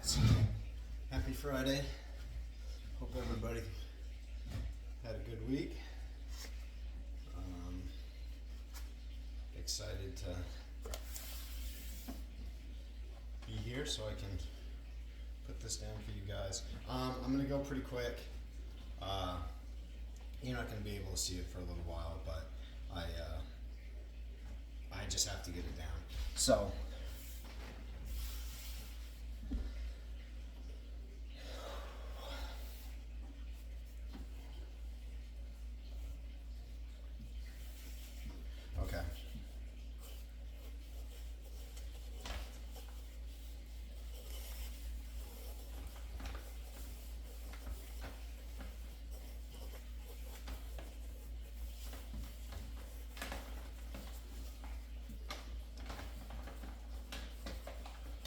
guys. Happy Friday. Hope everybody had a good week. Excited to be here so I can put this down for you guys. I'm gonna go pretty quick. You're not gonna be able to see it for a little while, but I just have to get it down. So. Okay.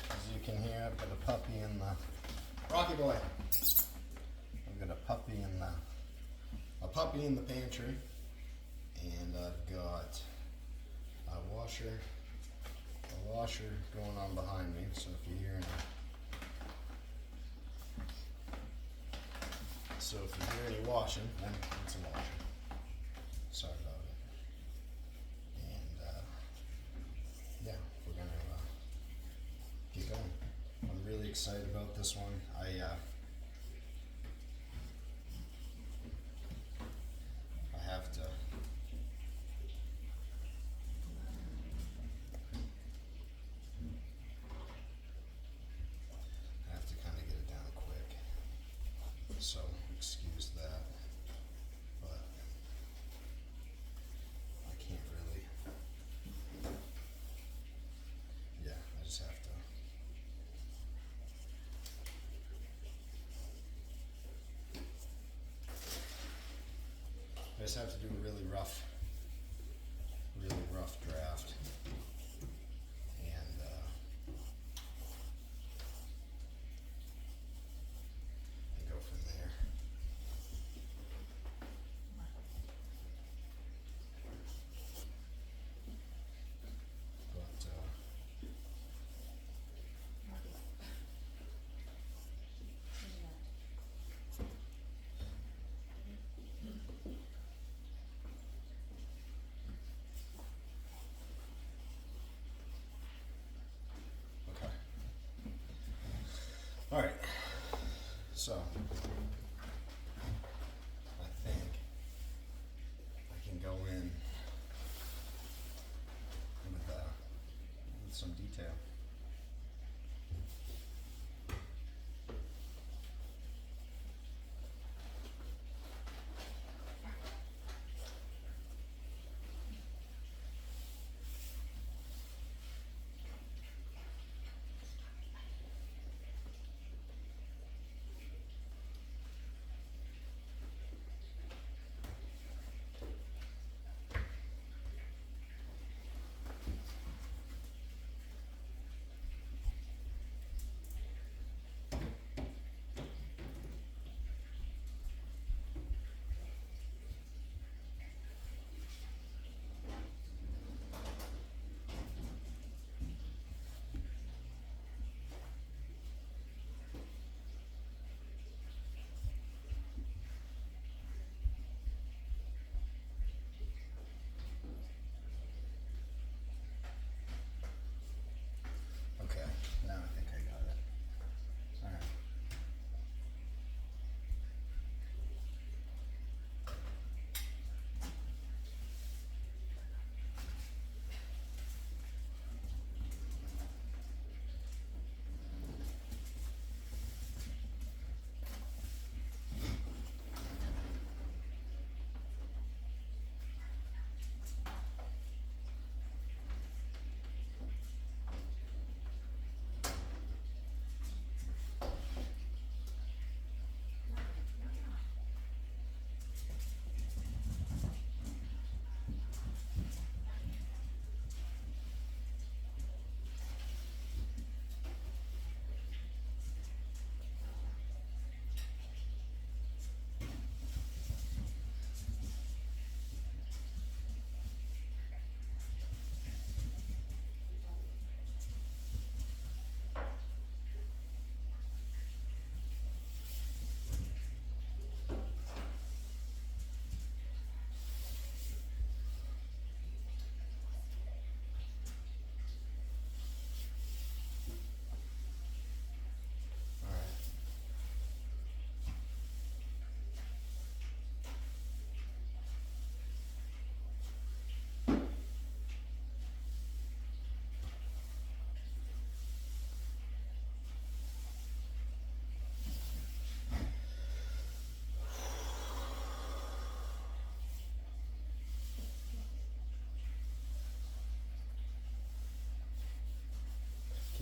As you can hear, I've got a puppy in the Rocky boy. I've got a puppy in the pantry, and I've got a washer going on behind me. So if you hear any washing, then it's a washer. Sorry about it. And yeah, we're gonna get going. I'm really excited about this one. I have to kind of get it down quick. So excuse that, but I can't really. Yeah, I just have to. I just have to do a really rough draft, and go from there. But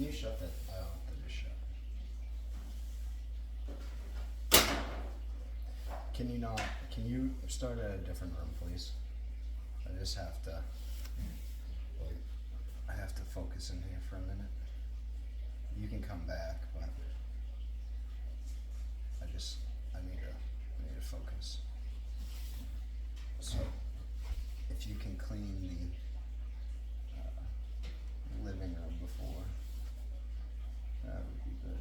Can you shut that? Oh, that is shut. Can you not? Can you start at a different room, please? I just have to. Like, I have to focus in here for a minute. You can come back, but I need to focus. So, if you can clean the living room before, that would be good.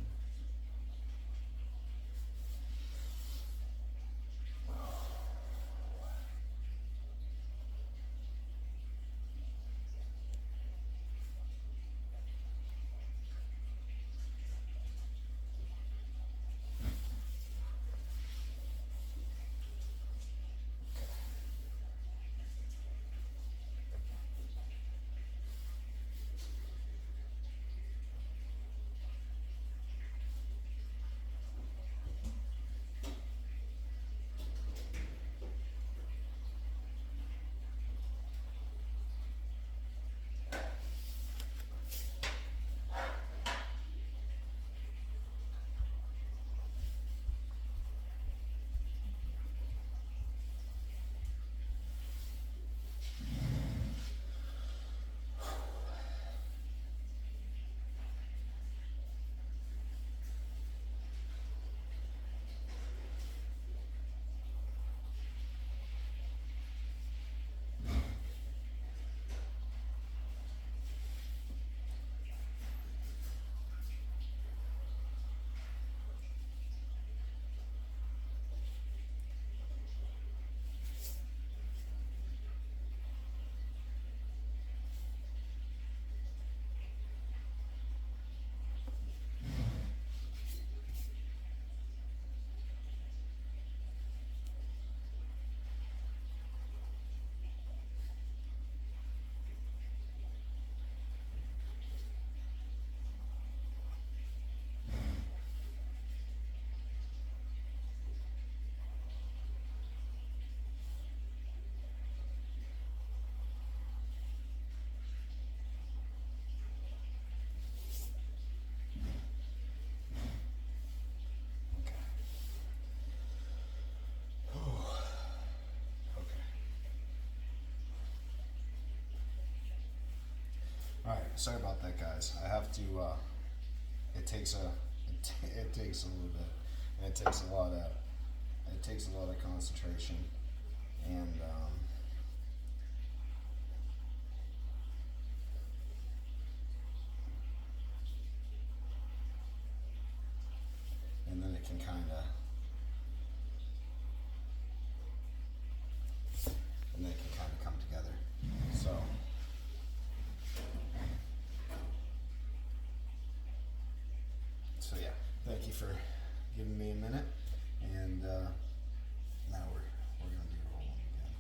Alright, sorry about that, guys. I have to, it takes it takes a little bit, and it takes a lot of concentration, and then it can kinda, come together, so yeah, thank you for giving me a minute, and now we're gonna be rolling again.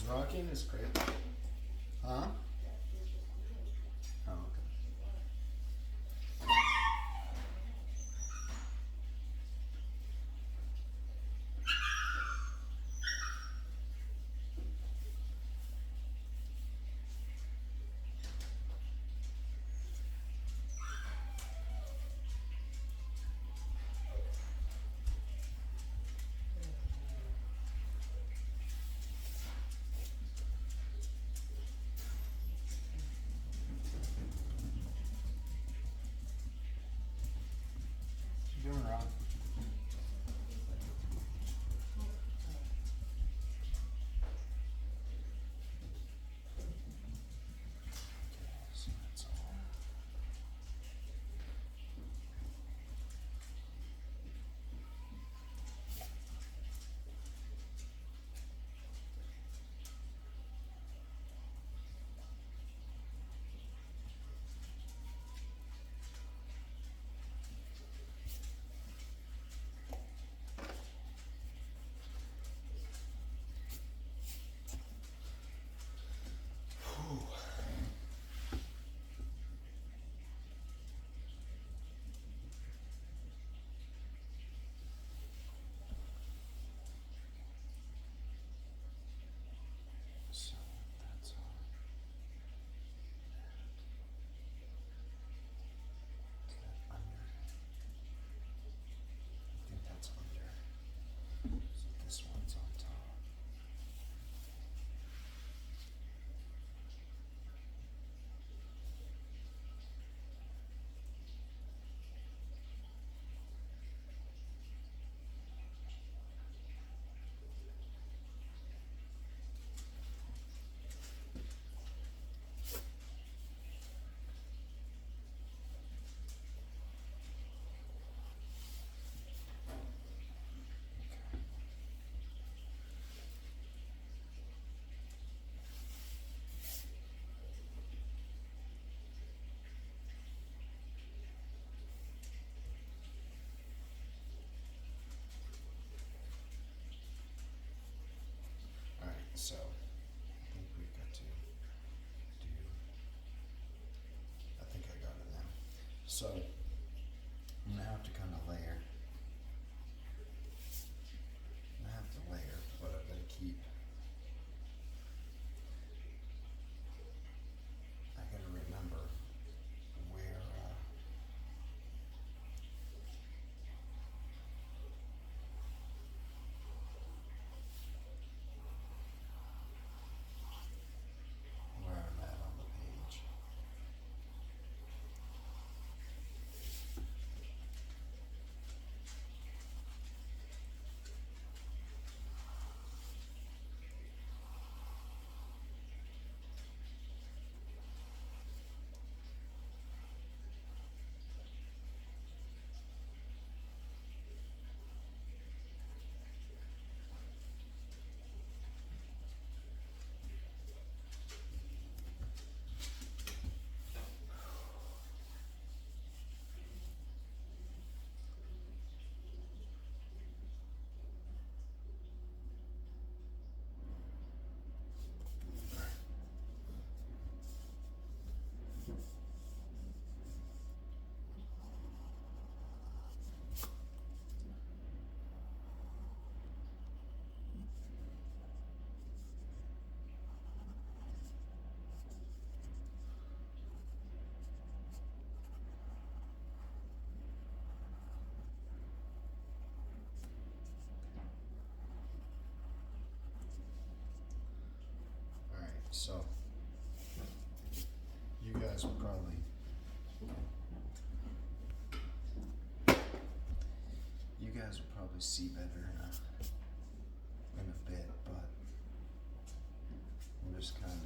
Rocking is great. Huh? Oh, okay. What you doing, Rob? So that's all. So that's all. Is that under? I think that's under. So this one's on top. Alright, so I think we've got to do, I think I got it now. So I'm gonna have to kind of layer. I'm gonna have to layer, but I've got to keep, I gotta remember where, where I'm at on the page. Alright, so you guys will probably see better in a bit, but I'm just kind of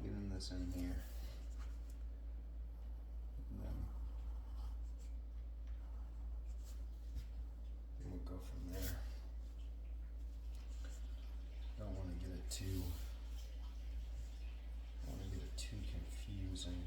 getting this in here, and then we'll go from there. Don't want to get it too confusing.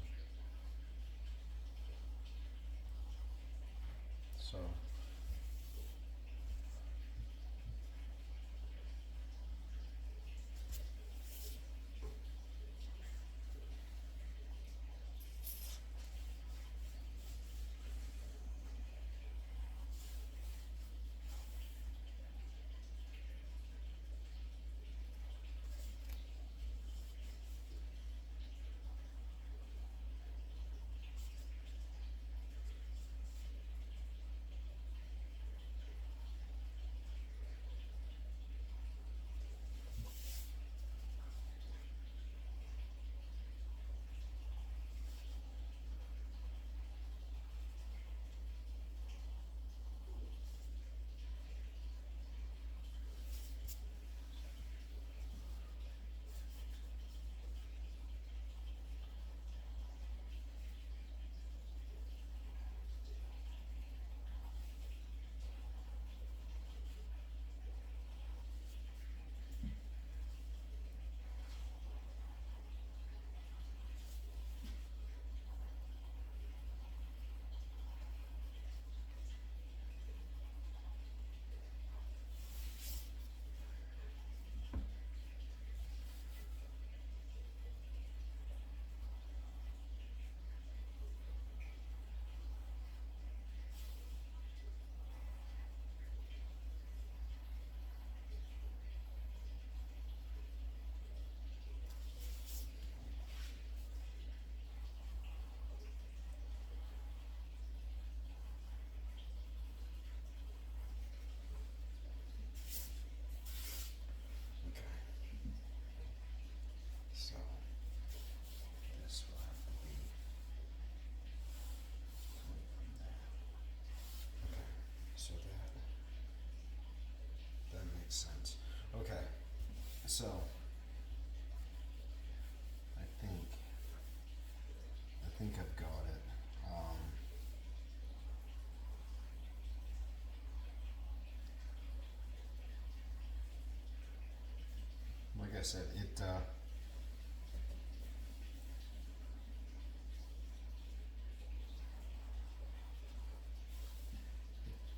like I said, it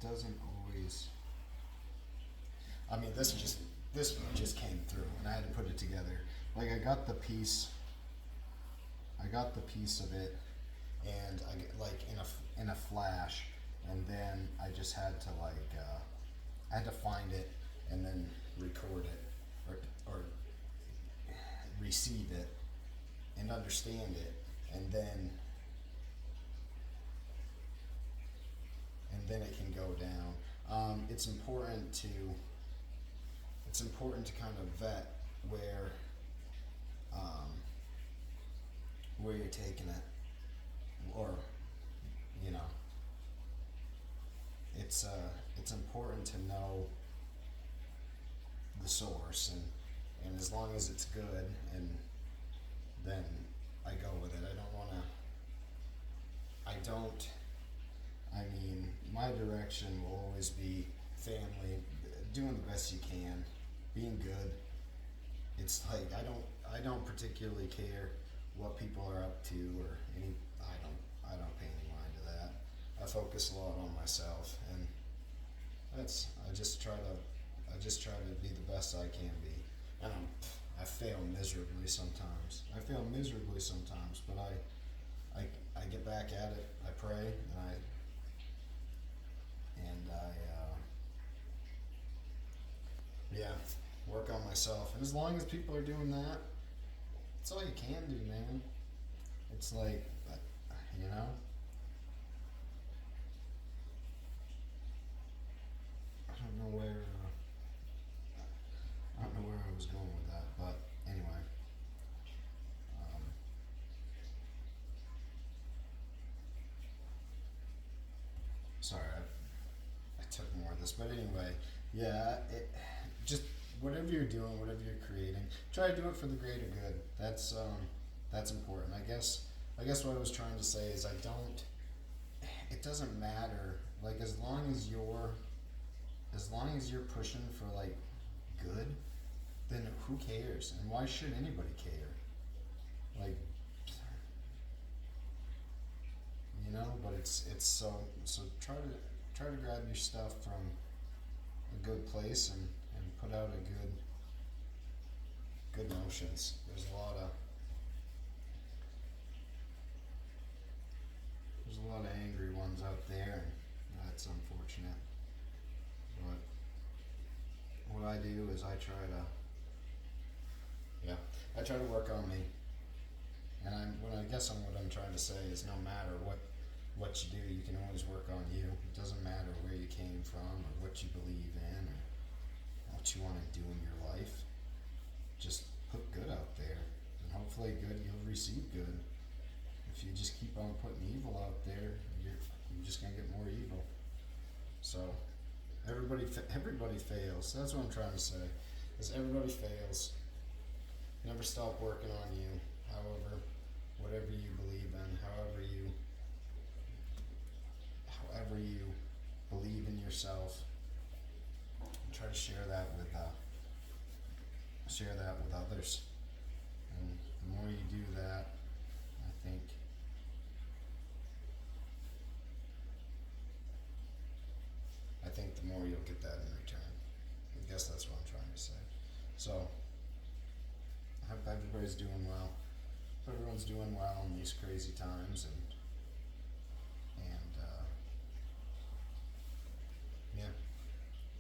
doesn't always. I mean, this just came through, and I had to put it together. Like I got the piece of it, and I get like in a flash, and then I just had to I had to find it and then record it or receive it and understand it, and then it can go down. It's important to kind of vet where you're taking it, or you know, it's important to know the source, and as long as it's good, and then I go with it. I mean, my direction will always be family, doing the best you can, being good. It's like I don't particularly care what people are up to or any. I don't pay any mind to that. I focus a lot on myself, and I just try to be the best I can be. And I fail miserably sometimes. But I get back at it. I pray, and I yeah, work on myself. And as long as people are doing that, that's all you can do, man. It's like, you know, I don't know where I was going with that, but anyway. Um, Sorry, I took more of this, but anyway, yeah, just whatever you're doing, whatever you're creating, try to do it for the greater good. That's important. I guess what I was trying to say is it doesn't matter, like as long as you're pushing for like good, then who cares? And why should anybody care? Like, you know, but it's so try to grab your stuff from a good place, and put out a good notions. There's a lot of angry ones out there, and that's unfortunate. But what I do is I try to work on me. And what I'm trying to say is, no matter what you do, you can always work on you. It doesn't matter where you came from or what you believe in or what you want to do in your life. Just put good out there, and hopefully you'll receive good. If you just keep on putting evil out there, you're just gonna get more evil. So everybody fails. That's what I'm trying to say. Is everybody fails. Never stop working on you. However, whatever you believe in, however you believe in yourself, and try to share that with others. And the more you do that, I think the more you'll get that in return. I guess that's what I'm trying to say. So I hope everybody's doing well. Hope everyone's doing well in these crazy times, and yeah,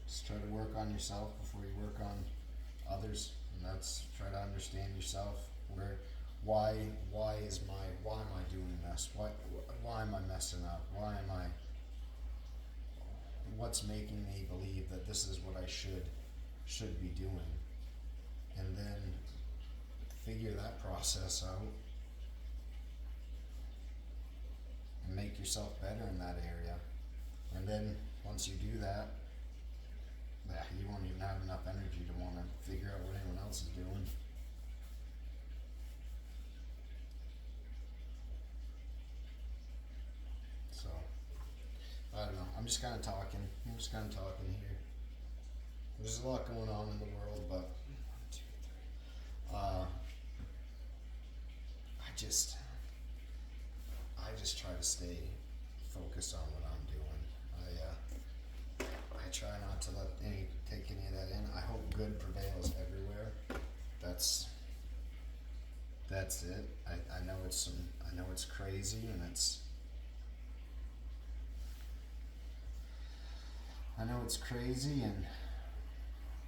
just try to work on yourself before you work on others, and that's try to understand yourself. Why am I doing this? Why am I messing up? What's making me believe that this is what I should be doing? And then figure that process out and make yourself better in that area. And then once you do that, you won't even have enough energy to want to figure out what anyone else is doing. So I don't know. I'm just kind of talking here. There's a lot going on in the world, but I just try to stay focused on what I'm doing. I try not to take any of that in. I hope good prevails everywhere. That's it. I know it's crazy, and I know it's crazy and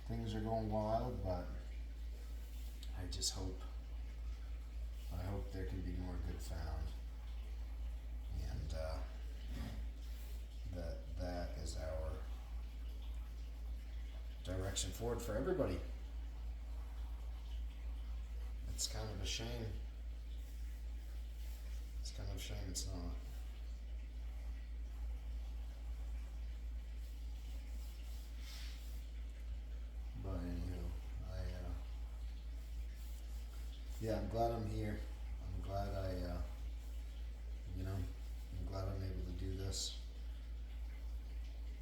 things are going wild, but I hope there can be more good found, and that is our direction forward for everybody. It's kind of a shame. It's kind of a shame it's not. But anywho, yeah, I'm glad I'm here. I'm glad I'm glad I'm able to do this.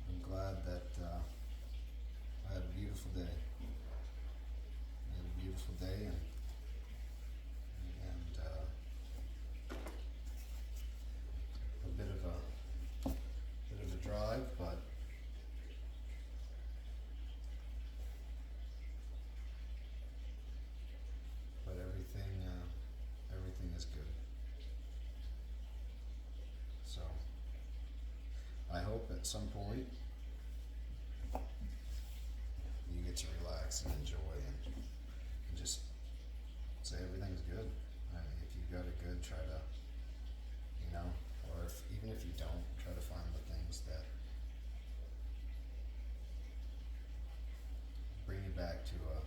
I'm glad that I had a beautiful day. And a bit of a drive, but everything is good. So I hope at some point you get to relax and enjoy and just say everything's good. I mean, if you've got it good, try to, or even if you don't, try to find the things that bring you back to a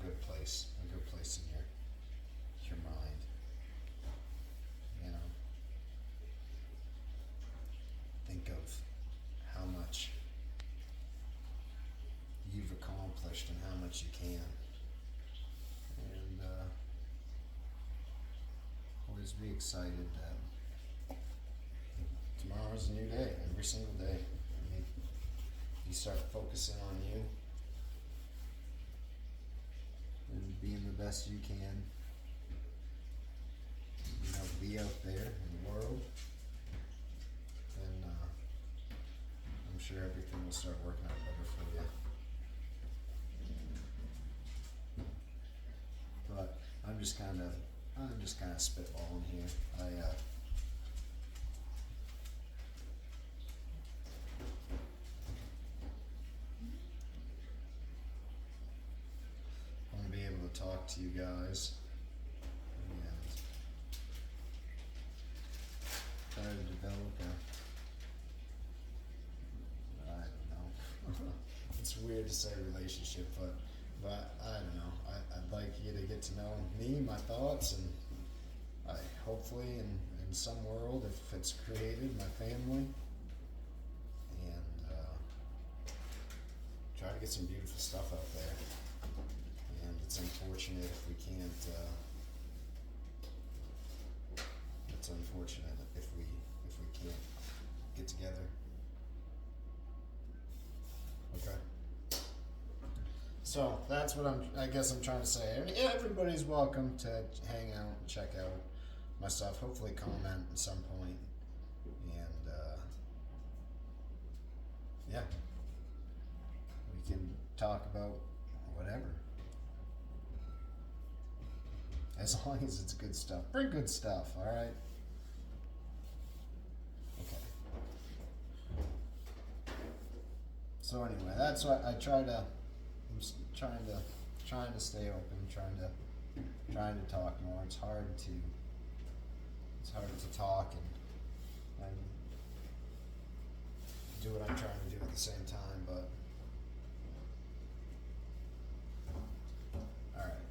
good place in your mind. Think of how much you've accomplished and how much you can, and always be excited that tomorrow's a new day. Every single day, you start focusing on you and being the best you can, be out there in the world, and I'm sure everything will start working out better for you. But I'm just kind of spitballing here. I want to be able to talk to you guys and try to develop I don't know. It's weird to say relationship, but I don't know. I'd like you to get to know me, my thoughts, and hopefully in some world, if it's created, my family, and try to get some beautiful stuff out there. And it's unfortunate if we can't. It's unfortunate if we can't get together. Okay. So that's what I guess I'm trying to say. Everybody's welcome to hang out and check out my stuff. Hopefully comment at some point. And yeah, we can talk about whatever. As long as it's good stuff. Bring good stuff, alright? Okay. So anyway, that's what I'm trying to stay open, trying to talk more. It's hard to talk and do what I'm trying to do at the same time, but alright.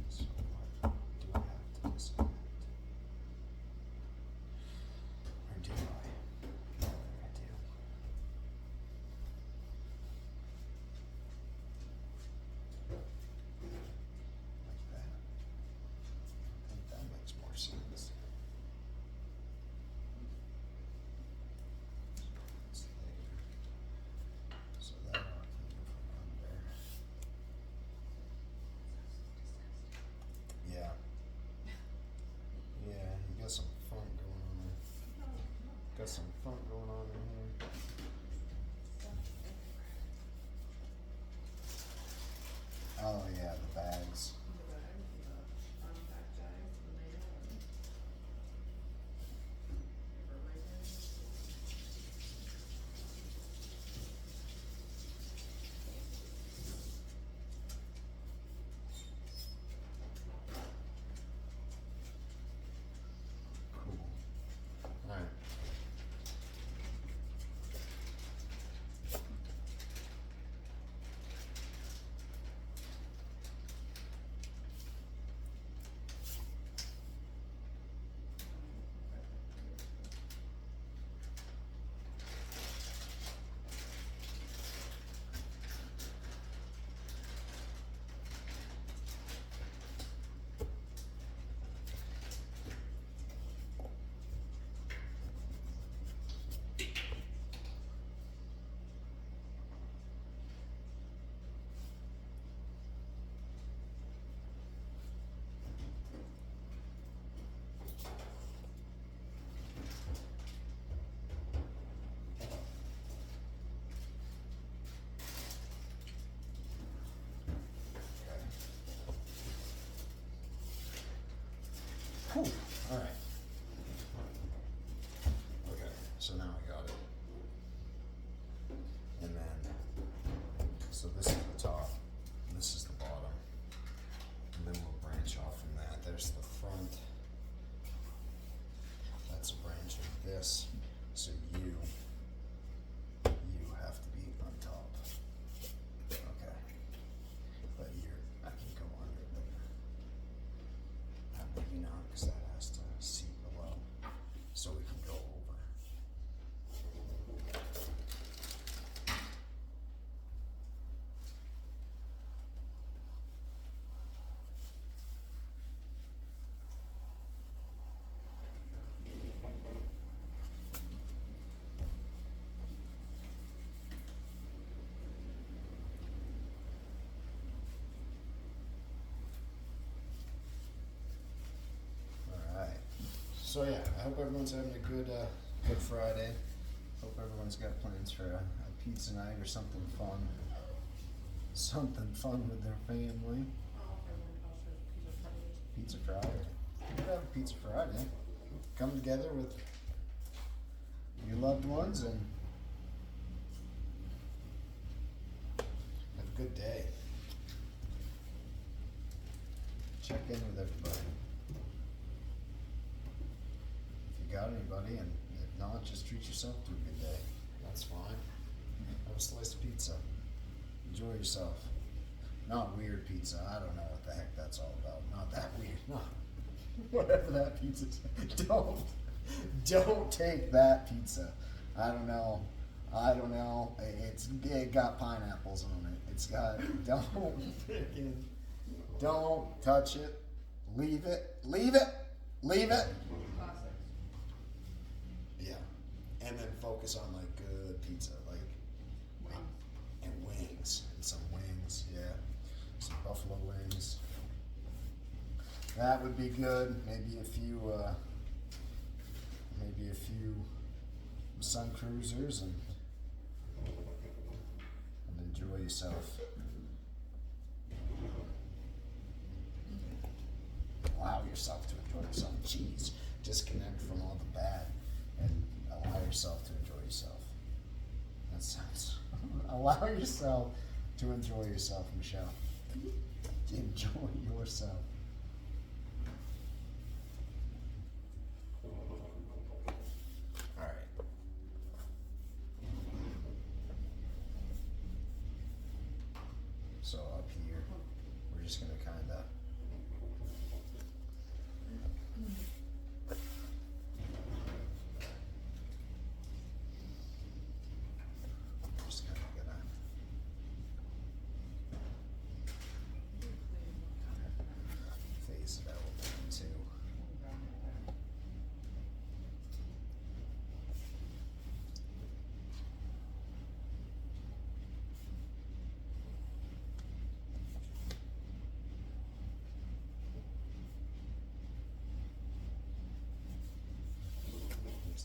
So what do I have to disconnect? Or do I? Yeah, I do. Like that. front going on in here? Oh yeah, the bags. Cool. All right. Whew. All right. Okay, so now I got it. And then, so this is the top, and this is the bottom. And then we'll branch off from that. There's the front. That's a branch of this. So you have to be on top. Okay. But I can go under it later. Maybe not, because that has to seat below. So we can go over. So yeah, I hope everyone's having a good Friday. Hope everyone's got plans for a pizza night or something fun. Something fun with their family. Pizza Friday. We could have a Pizza Friday. Come together with your loved ones and have a good day. Check in with everybody. Got anybody, and if not, just treat yourself to a good day. That's fine. Have a slice of pizza. Enjoy yourself. Not weird pizza. I don't know what the heck that's all about. Not that weird. No. Whatever that pizza is. Don't take that pizza. I don't know. It got pineapples on it. It's got, don't touch it. Leave it. Yeah, and then focus on like good pizza, like wings, and some wings, yeah, some buffalo wings. That would be good. Maybe a few sun cruisers, and enjoy yourself. Allow yourself to enjoy yourself. Jeez, disconnect from all the bad and allow yourself to enjoy yourself. That sounds. Allow yourself to enjoy yourself, Michelle. Enjoy yourself. All right. So up here, we're just gonna kind of.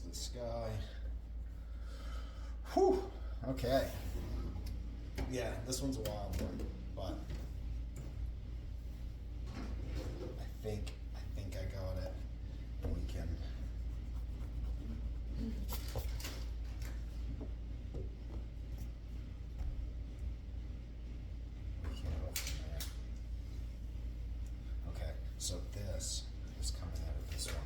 The sky. Okay. Yeah, this one's a wild one, but I think I got it. We can. We can go from there. Okay, so this is coming out of this one.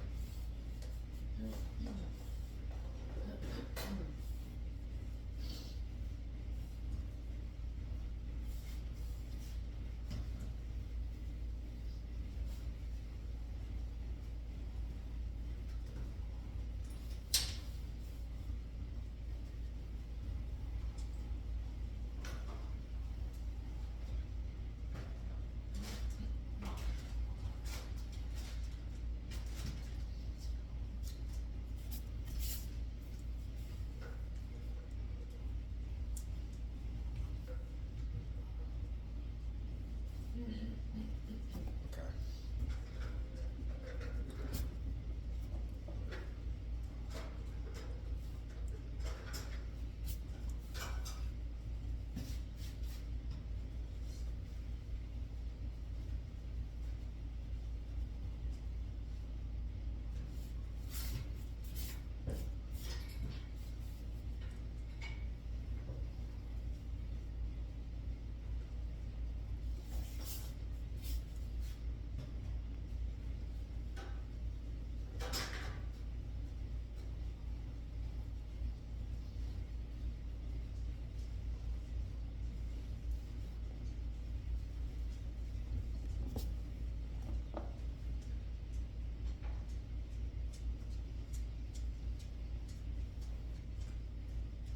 Okay.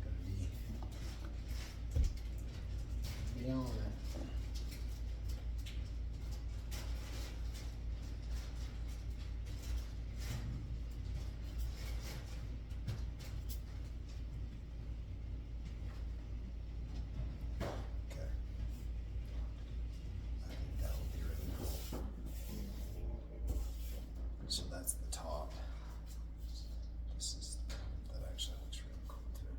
Gotta be on it. Okay. I think that will be really cool. So that's the top. This is that actually looks really cool too.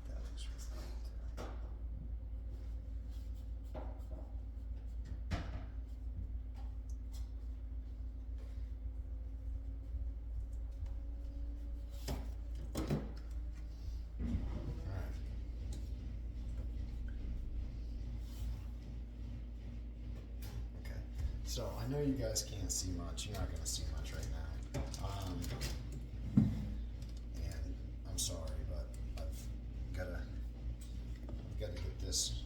That looks really cool too. Alright. Okay. So I know you guys can't see much. You're not gonna see much right now. And I'm sorry, but I've gotta get this.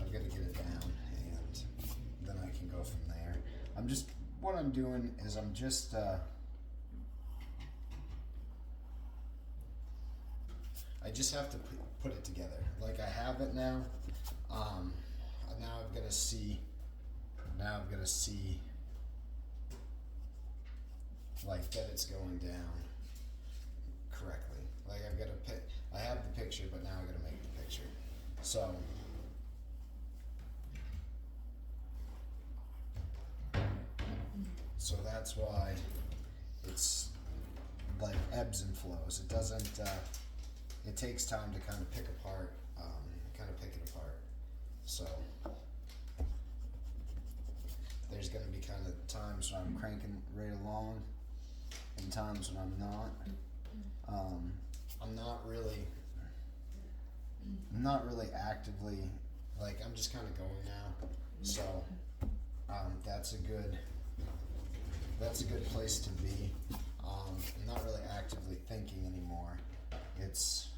I've gotta get it down, and then I can go from there. What I'm doing is I'm just I just have to put it together. Like I have it now. Now I've got to see. Now I've got to see. Like that it's going down correctly. Like I've got to pick. I have the picture, but now I've got to make the picture. So. So that's why it's like ebbs and flows. It doesn't. It takes time to kind of pick it apart. So there's going to be kind of times when I'm cranking right along, and times when I'm not. I'm not really actively like. I'm just kind of going now. So that's a good place to be. I'm not really actively thinking anymore. It's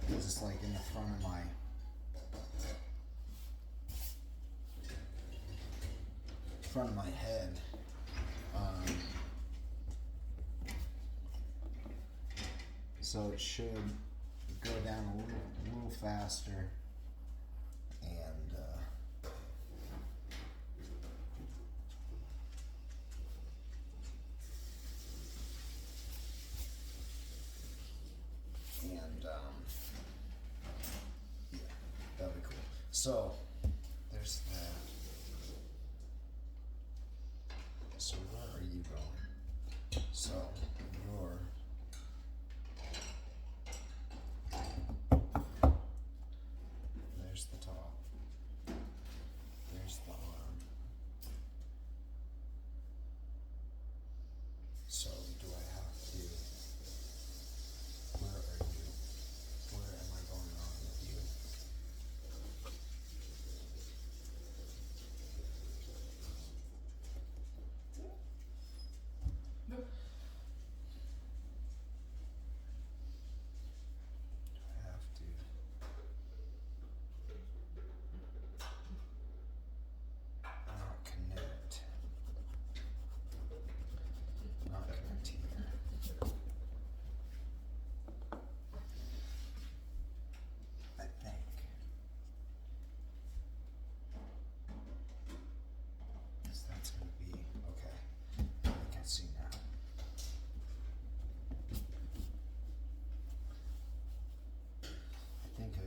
just like in the front of my head. So it should go down a little faster, and yeah, that'll be cool. So there's that. So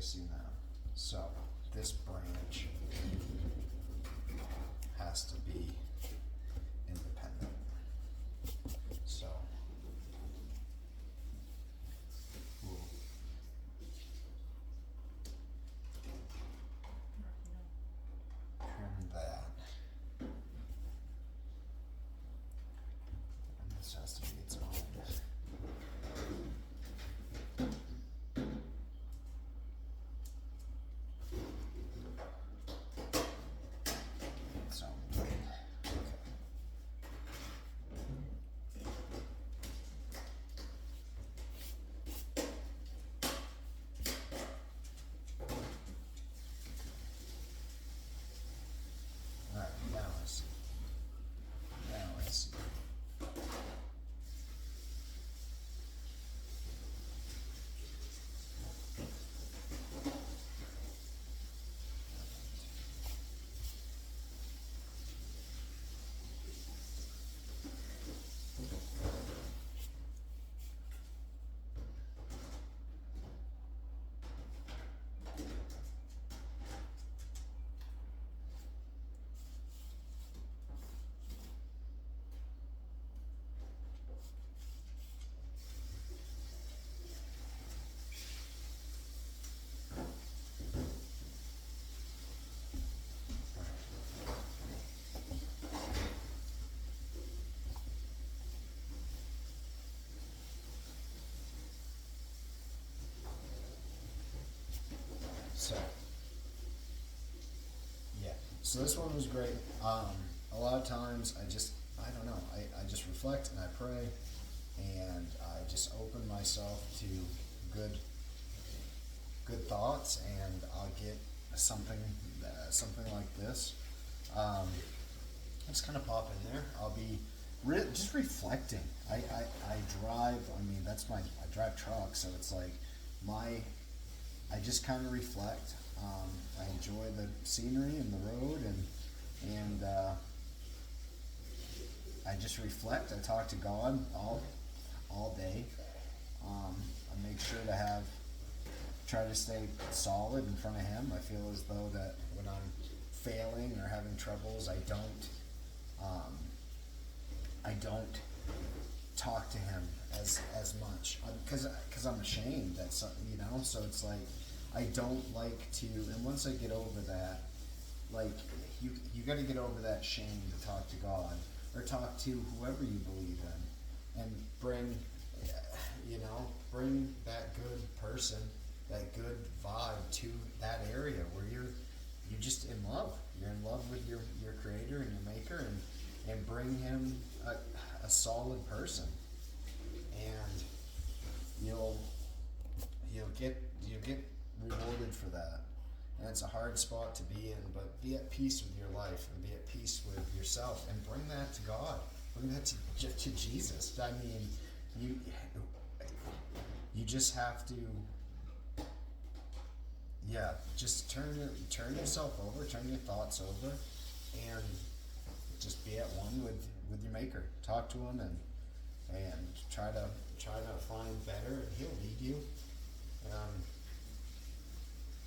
facing them. So this branch has to be independent. So we'll trim that. And this has to be its own. So, okay. Alright, now I see. Now I see. So, yeah. So this one was great. A lot of times I don't know, I just reflect and I pray and I just open myself to good thoughts, and I'll get something like this. Just kind of pop in there. I'll be just reflecting. I drive. I mean, I drive truck, so it's like I just kind of reflect. I enjoy the scenery and the road, and I just reflect. I talk to God all day. I make sure to try to stay solid in front of Him. I feel as though that when I'm failing or having troubles, I don't talk to Him as much because I'm ashamed. That's, you know. So it's like I don't like to. And once I get over that, like you got to get over that shame to talk to God or talk to whoever you believe in, and bring that good person, that good vibe to that area where you're just in love. You're in love with your Creator and your Maker, and bring Him a solid person, and you'll get rewarded for that. And it's a hard spot to be in, but be at peace with your life and be at peace with yourself, and bring that to God. Bring that to Jesus. I mean, you just have to, just turn yourself over, turn your thoughts over, and just be at one with your Maker. Talk to Him and try to find better, and He'll lead you.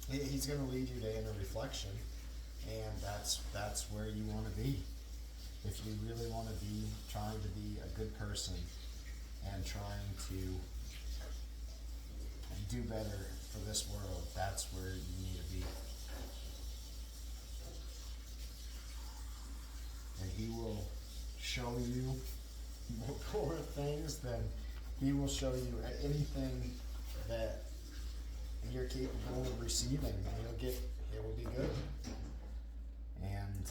He's going to lead you to inner reflection, and that's where you want to be. If you really want to be trying to be a good person and trying to do better for this world, that's where you need to be. And He will show you more things than He will show you anything that you're capable of receiving, and it will be good. And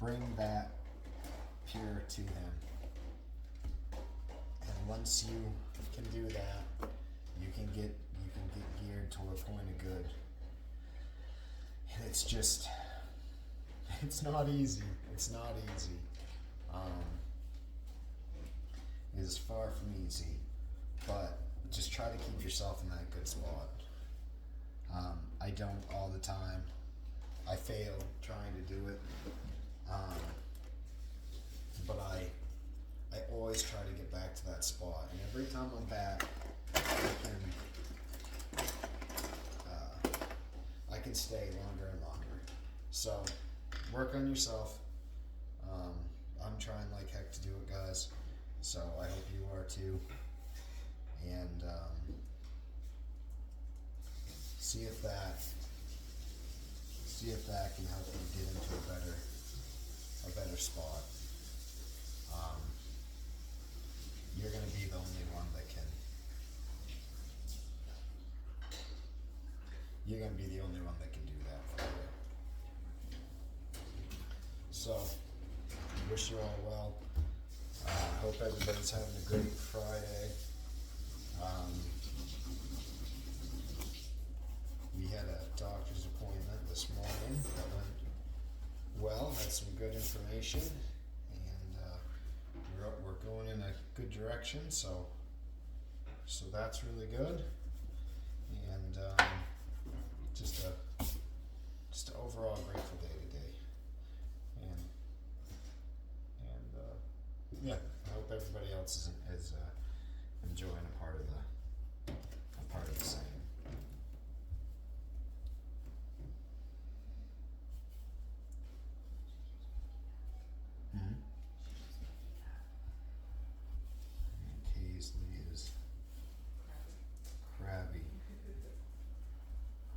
bring that pure to Him. And once you can do that, you can get geared toward a point of good. And it's not easy. It's not easy. It is far from easy. But just try to keep yourself in that good spot. I don't all the time. I fail trying to do it. But I always try to get back to that spot. And every time I'm back, I stay longer and longer. So work on yourself. I'm trying like heck to do it, guys. So I hope you are too. And see if that can help you get into a better spot. You're gonna be the only one that can. You're gonna be the only one that can do that for you. So, wish you all well. Hope everybody's having a great Friday. We had a doctor's appointment this morning that went well, had some good information, and we're going in a good direction, so that's really good. And just a overall grateful day today. And yeah, I hope everybody else is enjoying a part of the same. Mm-hmm. Paisley is crabby.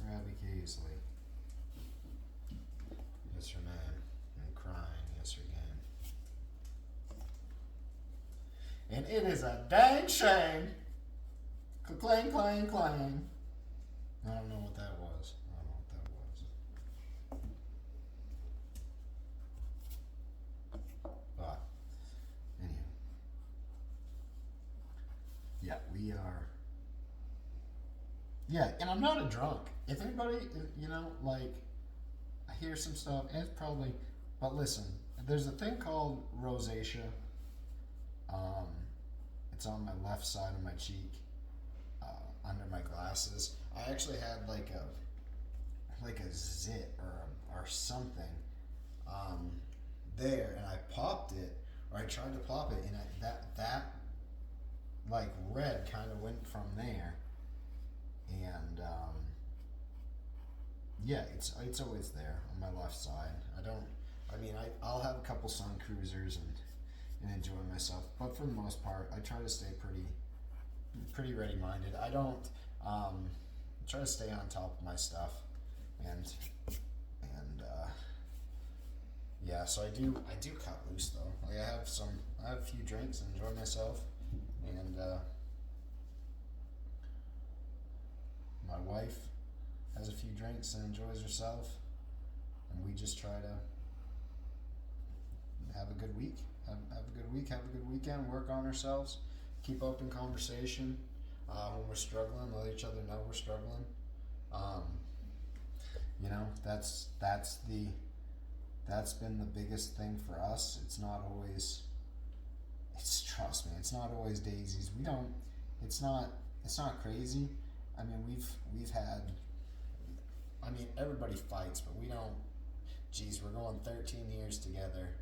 Crabby Paisley. Yes, her man. And crying, yes, her game. And it is a dang shame. Clang, clang, clang. I don't know what that was. But, anyhow. Yeah, we are. Yeah, and I'm not a drunk. If anybody, like, I hear some stuff, and it's probably, but listen, there's a thing called rosacea. It's on my left side of my cheek, under my glasses. I actually had like a zit or something, there, and I popped it, or I tried to pop it, and that like red kind of went from there, and yeah, it's always there on my left side. I'll have a couple sun cruisers and enjoy myself, but for the most part, I try to stay pretty ready-minded. I don't try to stay on top of my stuff, and yeah. So I do cut loose though. Like I have a few drinks and enjoy myself, and my wife has a few drinks and enjoys herself, and we just try to have a good week. Have a good week, have a good weekend, work on ourselves, keep open conversation. When we're struggling, let each other know we're struggling. That's been the biggest thing for us. Trust me, it's not always daisies. It's not crazy. I mean, we've had, everybody fights, but we don't, we're going 13 years together.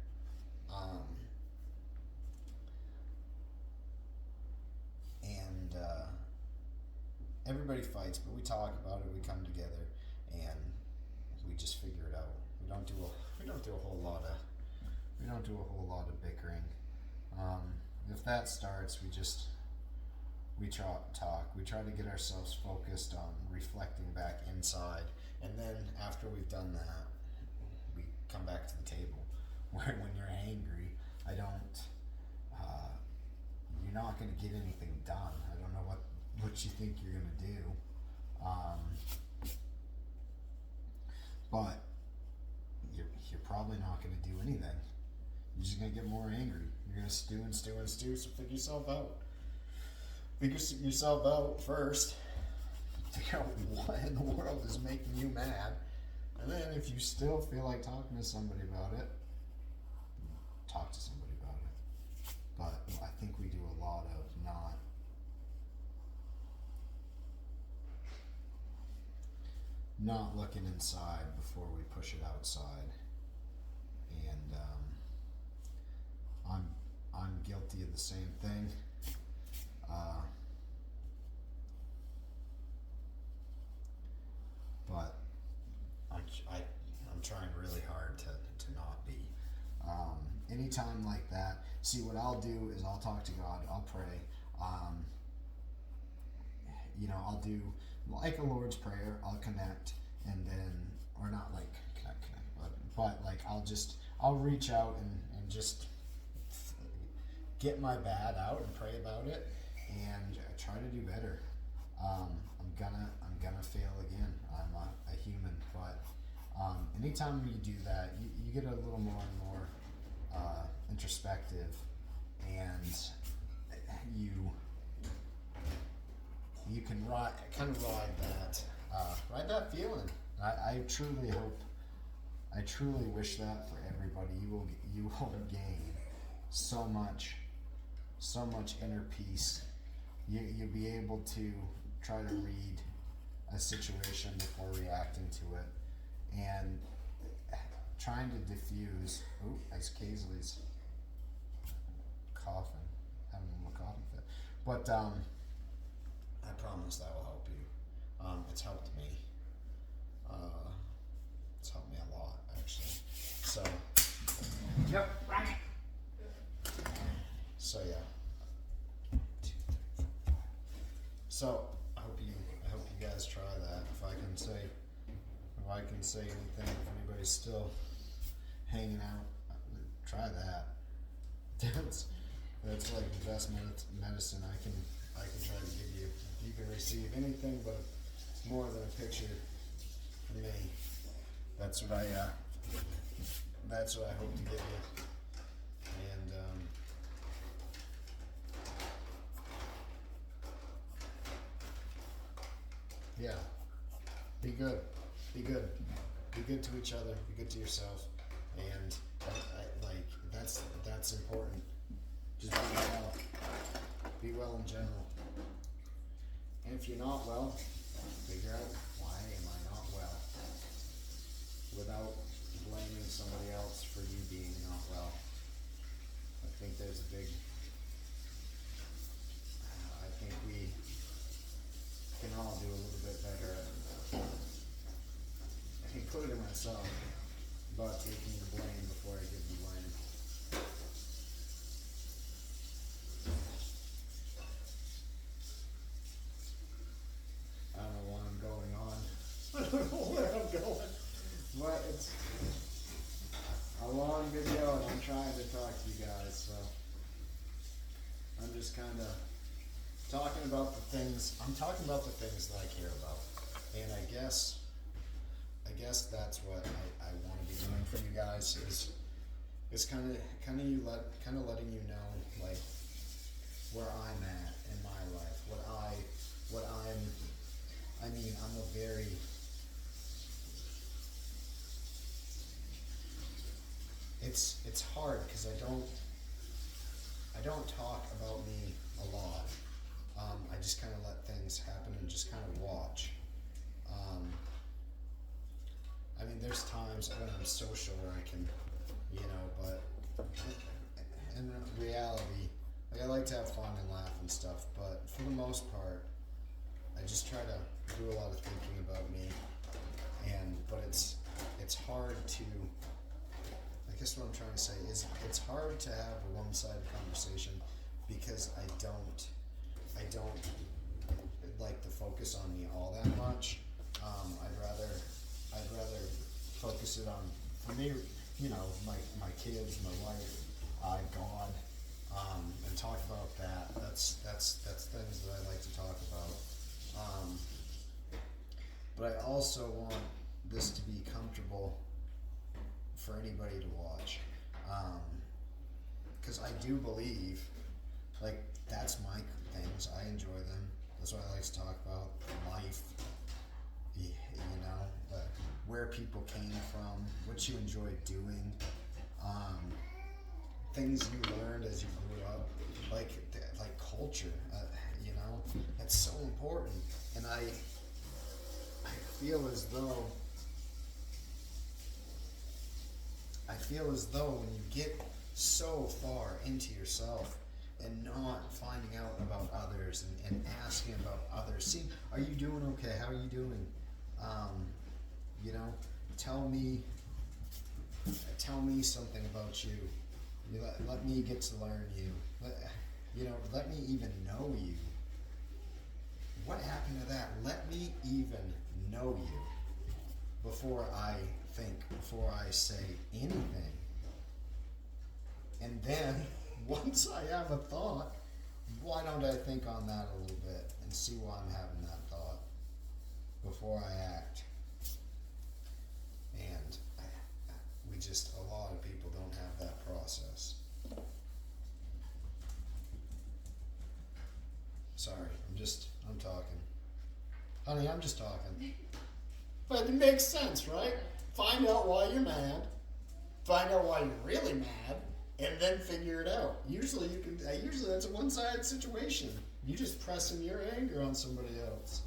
Everybody fights, but we talk about it. We come together, and we just figure it out. We don't do a whole lot of bickering. If that starts, we talk. We try to get ourselves focused on reflecting back inside, and then after we've done that, we come back to the table. Where when you're angry, you're not going to get anything done. I don't know what you think you're going to do. But you're probably not going to do anything. You're just going to get more angry. You're going to stew and stew and stew, so figure yourself out. Figure yourself out first. Figure out what in the world is making you mad. And then if you still feel like talking to somebody about it, talk to somebody about it. But I think we do a lot of not looking inside before we push it outside. And I'm guilty of the same thing. But anytime like that, see what I'll do is I'll talk to God, I'll pray. I'll do like a Lord's Prayer, I'll connect, and then, or not like connect, but like I'll reach out and just get my bad out and pray about it and try to do better. I'm gonna fail again. I'm a human, but anytime you do that, you get a little more and more introspective, and you can ride that feeling. I truly hope, I truly wish that for everybody. You will gain so much inner peace. You'll be able to try to read a situation before reacting to it, and trying to diffuse. As Kaisley's coughing, having a little coughing fit. But I promise that will help you. It's helped me. It's helped me a lot, actually. So, yep. So yeah. So I hope you guys try that. If I can say anything, if anybody's still hanging out, try that. That's like the best medicine I can try to give you. If you can receive anything but more than a picture from me, that's what I hope to give you. And yeah, be good. Be good to each other. Be good to yourself, and that's important. Just be well. Be well in general. And if you're not well, figure out why am I not well, without blaming somebody else for you being not well. I think there's a big. I think we can all do a little bit better at, including myself, about taking the blame before I give the blame. I don't know why I'm going on. I don't know where I'm going. But it's a long video and I'm trying to talk to you guys, so I'm just kind of talking about the things that I care about. And I guess that's what I want to be doing for you guys is kind of letting you know, like, where I'm at in my life, I'm a very it's hard because I don't talk about me a lot. I just kind of let things happen and just kind of watch. There's times when I'm social where I can, but in reality, like, I like to have fun and laugh and stuff, but for the most part, I just try to do a lot of thinking about me, but it's hard to, I guess what I'm trying to say is it's hard to have a one-sided conversation because I don't like to focus on me all that much. I'd rather focus it on, for me, my kids, my wife, God, and talk about that. That's things that I like to talk about. But I also want this to be comfortable for anybody to watch, because I do believe, like, that's my things. I enjoy them. That's what I like to talk about. Life, where people came from, what you enjoy doing, things you learned as you grew up, like culture. That's so important. And I feel as though when you get so far into yourself and not finding out about others and asking about others, see, are you doing okay? How are you doing? Tell me something about you. Let me get to learn you. Let me even know you. What happened to that? Let me even know you before I think, before I say anything. And then, once I have a thought, why don't I think on that a little bit and see why I'm having that thought before I act? And a lot of people don't have that process. Sorry, I'm talking. Honey, I'm just talking. But it makes sense, right? Find out why you're mad. Find out why you're really mad. And then figure it out. Usually that's a one-sided situation. You just pressing your anger on somebody else.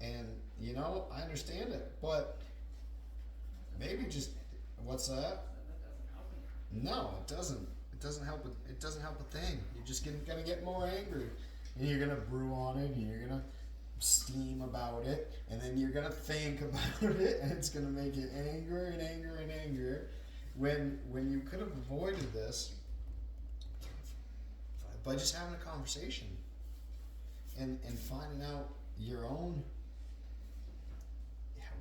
And, I understand it. But maybe just, what's that? No, it doesn't. It doesn't help a thing. You're just gonna get more angry. And you're gonna brew on it, and you're gonna steam about it, and then you're gonna think about it, and it's gonna make it angrier and angrier and angrier. When you could have avoided this by just having a conversation and finding out your own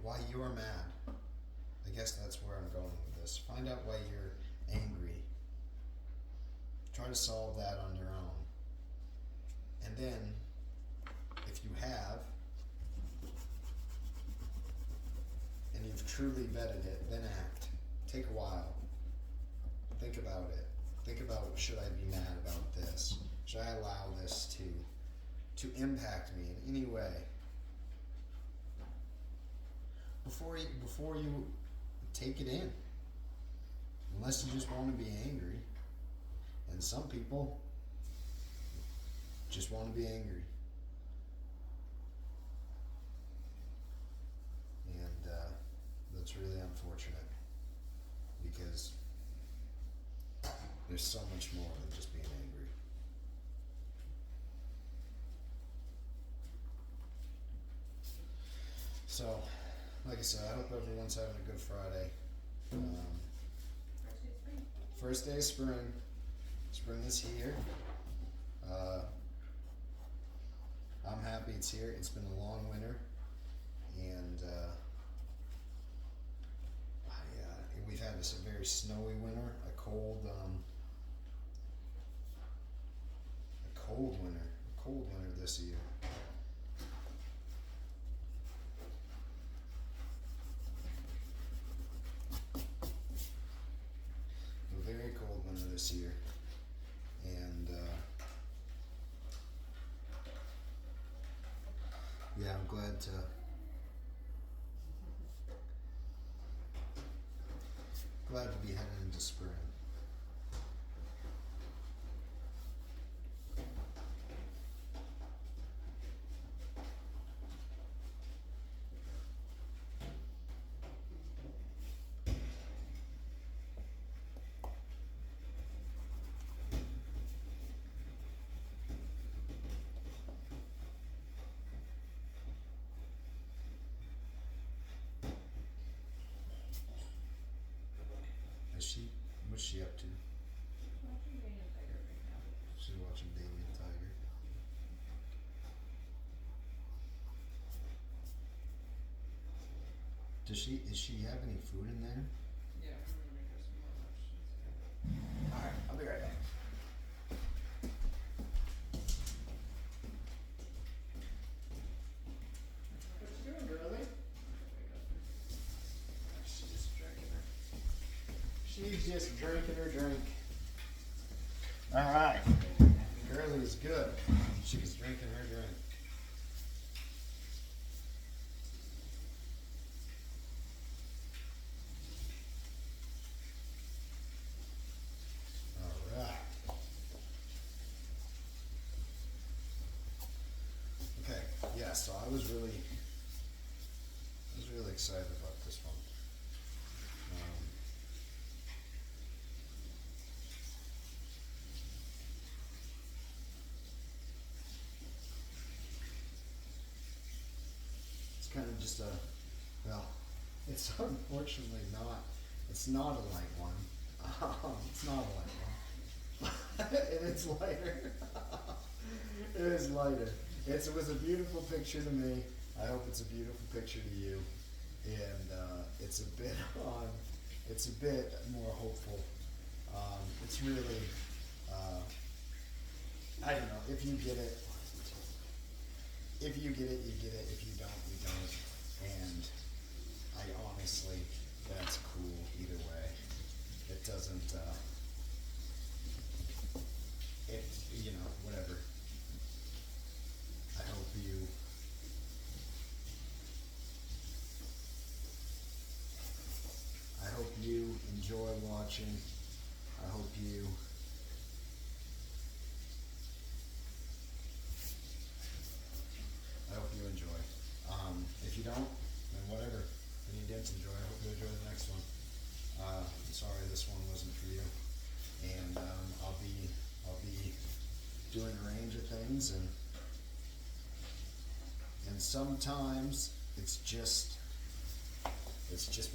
why you're mad. I guess that's where I'm going with this. Find out why you're angry. Try to solve that on your own. And then, if you have, and you've truly vetted it, then act. Take a while. Think about it. Think about, should I be mad about this? Should I allow this to impact me in any way? Before you take it in. Unless you just want to be angry. And some people just want to be angry. And that's really unfortunate. Because there's so much more than just being angry. So, like I said, I hope everyone's having a good Friday. First day of spring. Spring is here. I'm happy it's here. It's been a long winter. And we've had this a very snowy winter, a cold winter this year. A very cold winter this year, and I'm glad to be heading into spring. What's she up to? Watching Daniel Tiger right now. She's watching Daniel Tiger. Does she have any food in there? Yeah, I'm gonna make her some more lunch. Alright, I'll be right back. What you doing, girlie? She's just drinking her. She's just drinking her drink. Alright. Girlie's good. She's drinking her drink. Alright. Okay, yeah, so I was really excited about this one. It's kind of just it's unfortunately not, it's not a light one. It's not a light one. And it's lighter. It is lighter. It was a beautiful picture to me. I hope it's a beautiful picture to you. And it's a bit it's a bit more hopeful. It's really, I don't know, if you get it, you get it. If you don't, you don't. And I honestly, that's cool either way. It doesn't, whatever. I hope you enjoy watching. I hope you enjoy. If you don't, then whatever. If you didn't enjoy, I hope you enjoy the next one. I'm sorry this one wasn't for you. And I'll be doing a range of things, and sometimes it's just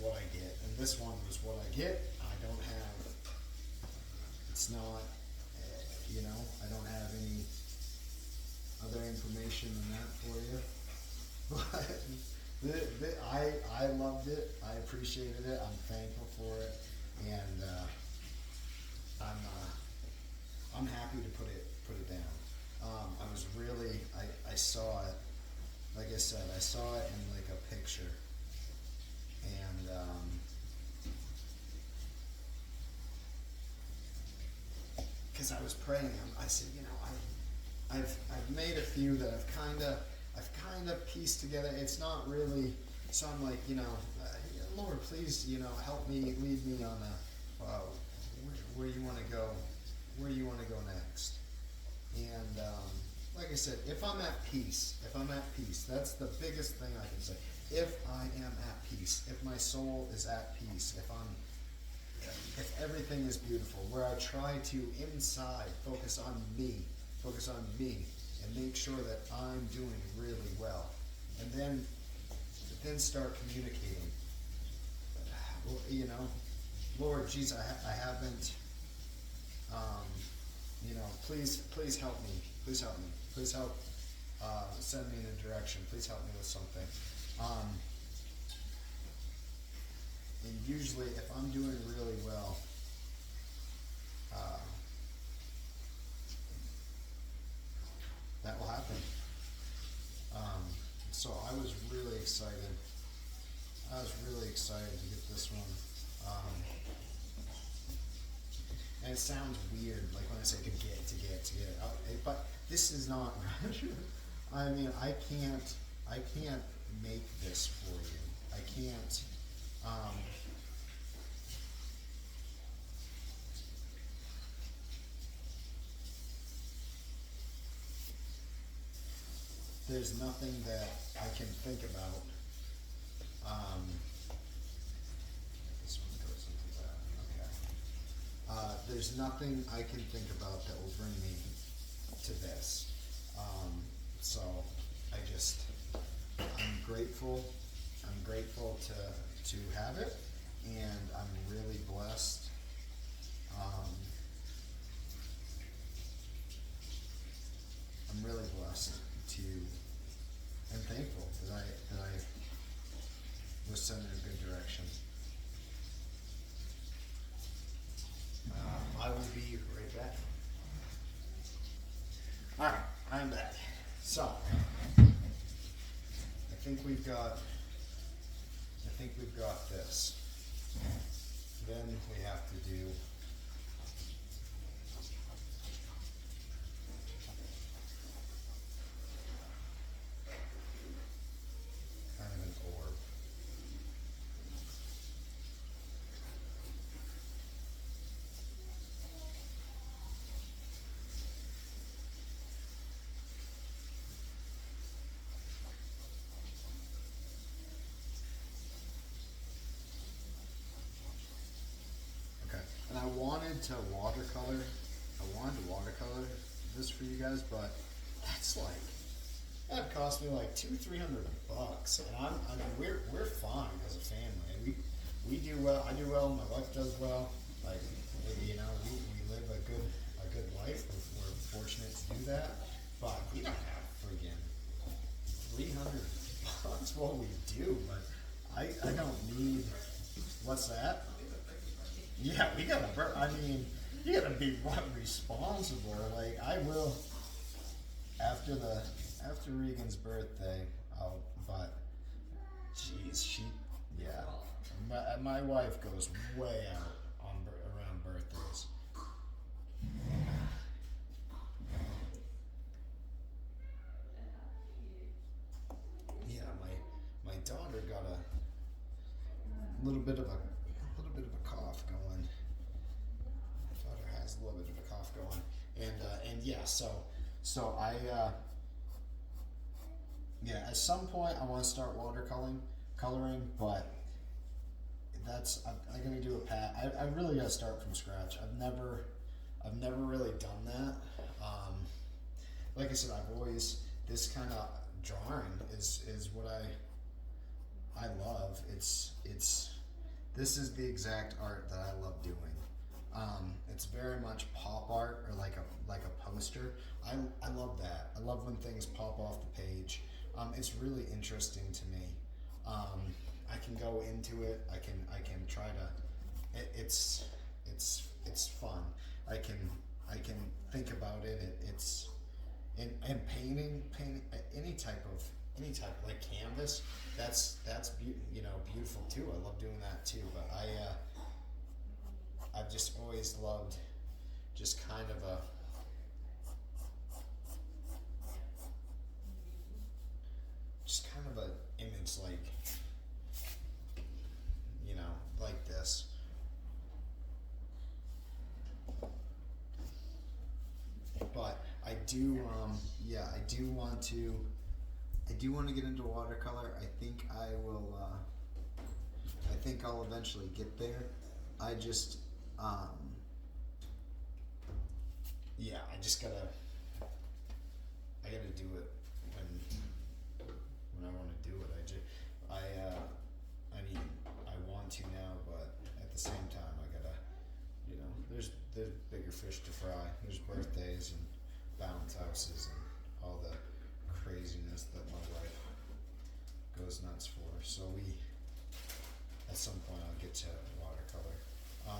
what I get. And this one was what I get. I don't have. It's not. I don't have any other information than that for you. But I loved it. I appreciated it. I'm thankful for it, and I'm happy to put it down. I was really I saw it. Like I said, I saw it in like a picture, and because I was praying, I said, I've made a few that I've kind of pieced together. It's not really. So I'm like, Lord, please, help me, lead me on where you want to go, next. And like I said, if I'm at peace, that's the biggest thing I can say. If I am at peace, if my soul is at peace, if everything is beautiful, where I try to inside focus on me, and make sure that I'm doing really well, and then start communicating. Lord Jesus, I haven't. Please help me. Please help me. Please help. Send me in a direction. Please help me with something. And usually, if I'm doing really well, that will happen. So I was really excited. To get this one. And it sounds weird, like when I say to get. But this is not. I mean, I can't make this for you. I can't. There's nothing that I can think about. This one goes into that. Okay. There's nothing I can think about that will bring me to this. So I'm grateful. I'm grateful to have it, and I'm really blessed. I'm really blessed and thankful that I was sent in a good direction. I will be right back. Alright, I'm back. So, I think we've got this. Then we have to do kind of an orb. And I wanted to watercolor watercolor this for you guys, but that cost me like $200-300, and we're fine as a family. We do well. I do well. My wife does well. Like live a good life. We're fortunate to do that, but we don't have friggin' $300 what we do. But I don't need. What's that? Yeah, we gotta. I mean, you gotta be responsible. Like I will after Regan's birthday. But jeez, yeah. My wife goes way out on around birthdays. Yeah, my daughter got a little bit of a cough going. My daughter has a little bit of a cough going, and yeah, so I yeah, at some point I want to start coloring, but I'm gonna do a pat. I really gotta start from scratch. I've never really done that. Like I said, I've always this kind of drawing is what I love. This is the exact art that I love doing. It's very much pop art or like a poster. I love that. I love when things pop off the page. It's really interesting to me. I can go into it. I can try to. It's fun. I can think about it. It's and painting any type of like canvas. That's beautiful too. I love doing that too. But I've just always loved just kind of a image like this. But I do want to get into watercolor. I think I will. I think I'll eventually get there. I just I gotta do it when I want to do it. I mean, I want to now, but at the same time, I gotta, there's bigger fish to fry. There's birthdays and bounce houses and all the craziness that my wife goes nuts for. So at some point, I'll get to watercolor. I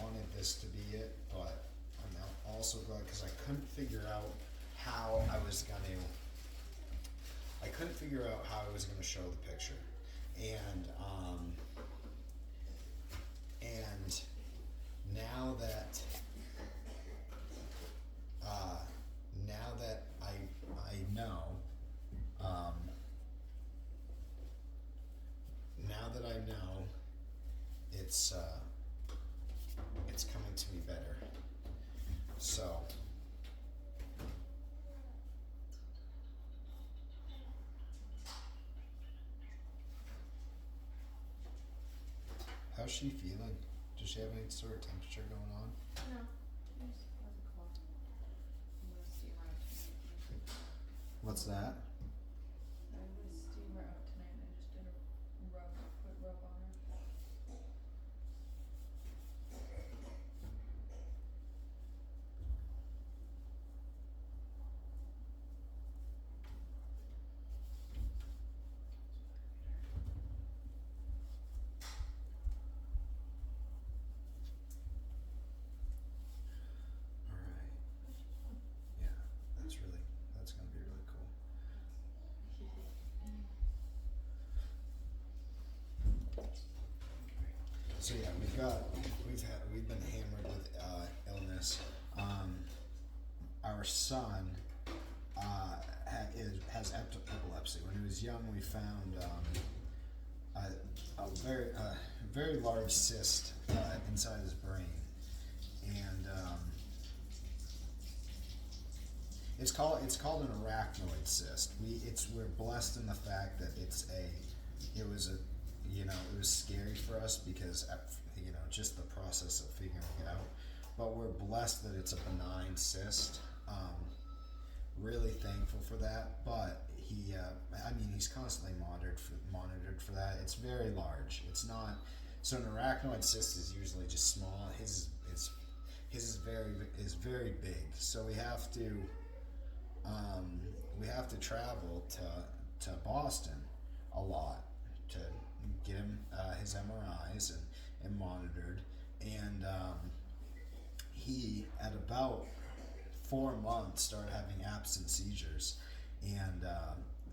wanted this to be it, but I'm also glad because I couldn't figure out how I was gonna show the picture, and now that I know, it's coming to me better. So how's she feeling? Does she have any sort of temperature going on? No, she just has a cold. I'm gonna see her out tonight. What's that? I was seeing her out tonight and I just did a quick rub on her. Alright. Yeah, that's gonna be really cool. So yeah, we've been hammered with illness. Our son has epilepsy. When he was young, we found a very large cyst inside his brain, and it's called an arachnoid cyst. We're blessed in the fact that it was scary for us because just the process of figuring it out. But we're blessed that it's a benign cyst. Really thankful for that. But he's constantly monitored for that. It's very large. It's not. So an arachnoid cyst is usually just small. his is very big. So we have to travel to Boston a lot to get him his MRIs and monitored. And he, at about 4 months, started having absent seizures, and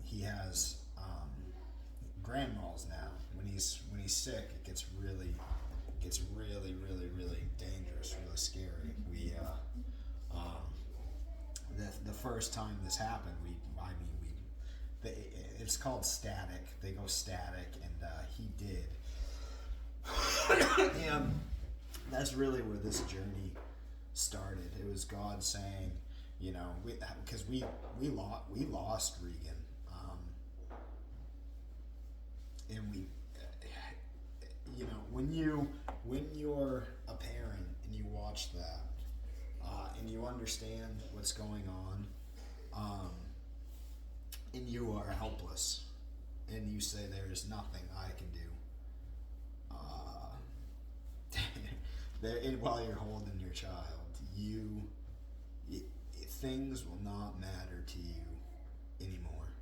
he has grand mal now. When he's sick, it gets really dangerous, really scary. The first time this happened, it's called static. They go static, and he did. And that's really where this journey started. It was God saying, because we lost Regan, and when you're a parent and you watch that, and you understand what's going on, and you are helpless, and you say there is nothing I can do. While you're holding your child, things will not matter to you anymore.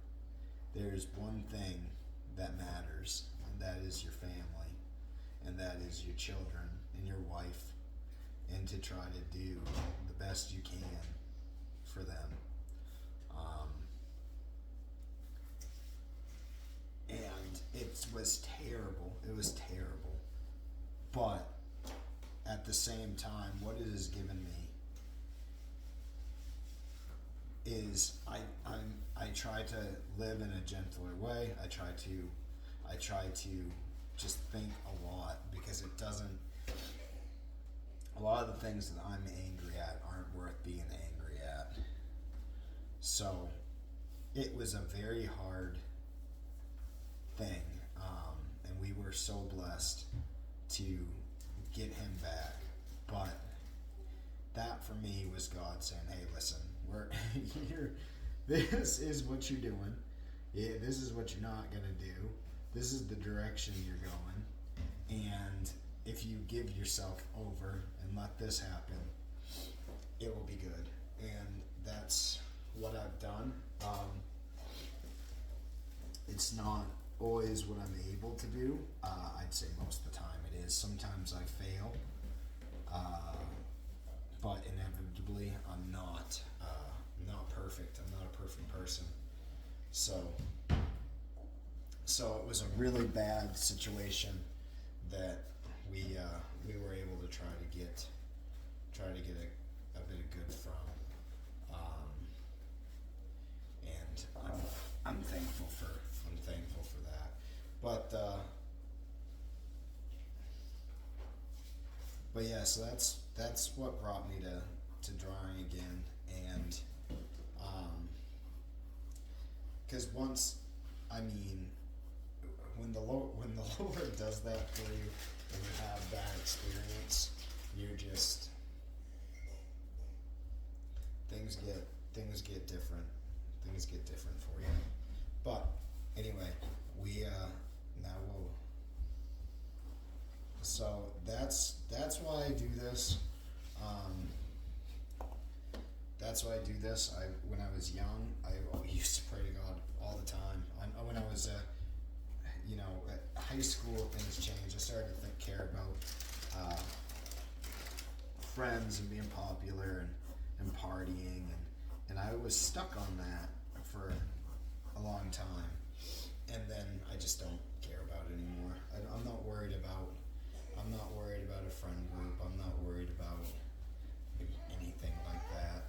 There's one thing that matters, and that is your family, and that is your children and your wife, and to try to do the best you can for them. And it was terrible. It was terrible. But at the same time, what it has given me is I try to live in a gentler way. I try to just think a lot, because it doesn't. A lot of the things that I'm angry at aren't worth being angry at. So it was a very hard thing, and we were so blessed to get him back. But that for me was God saying, "Hey, listen, we're here. This is what you're doing. Yeah, this is what you're not gonna do. This is the direction you're going. And if you give yourself over and let this happen, it will be good." And that's what I've done. It's not always what I'm able to do. I'd say most of the time it is. Sometimes I fail, but inevitably I'm not perfect. I'm not a perfect person. So it was a really bad situation that we were able to try to get a bit of good from, and I'm thankful for that. But yeah, so that's what brought me to drawing again, and because when the Lord does that for you, and you have that experience, you're just things get different. Things get different for you. But anyway, so that's why I do this. That's why I do this. When I was young, I used to pray to God all the time. When I was at high school, things changed. I started to care about friends and being popular and partying, and I was stuck on that for a long time. And then I just don't care about it anymore. I'm not worried about a friend group. I'm not worried about anything like that.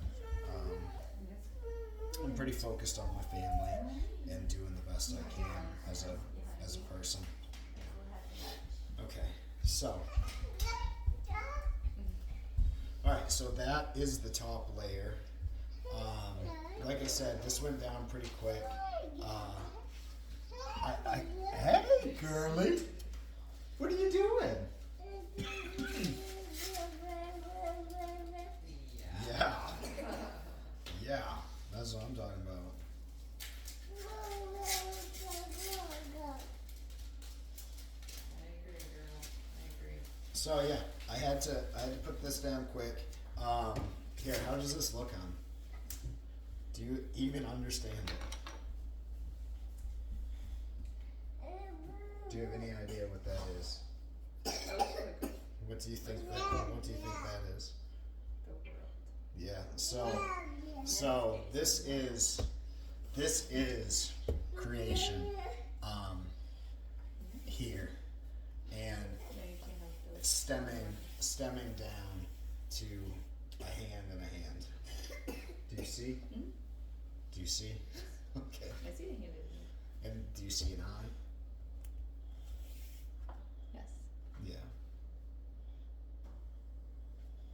I'm pretty focused on my family and doing the best I can as a person. Okay, so alright, so that is the top layer. Like I said, this went down pretty quick. Hey, girly, what are you doing? Yeah, that's what I'm talking about. I agree, girl. I agree. So yeah, I had to put this down quick. Here, how does this look on? Do you even understand it? Do you have any idea what that is? That looks really good. What do you think that is? The world. Yeah. So this is creation here, and Yeah, you can't have those. stemming down to a hand and a hand. Do you see? Hmm? Do you see? Okay. I see the hand in And do you see an eye? Yes. Yeah.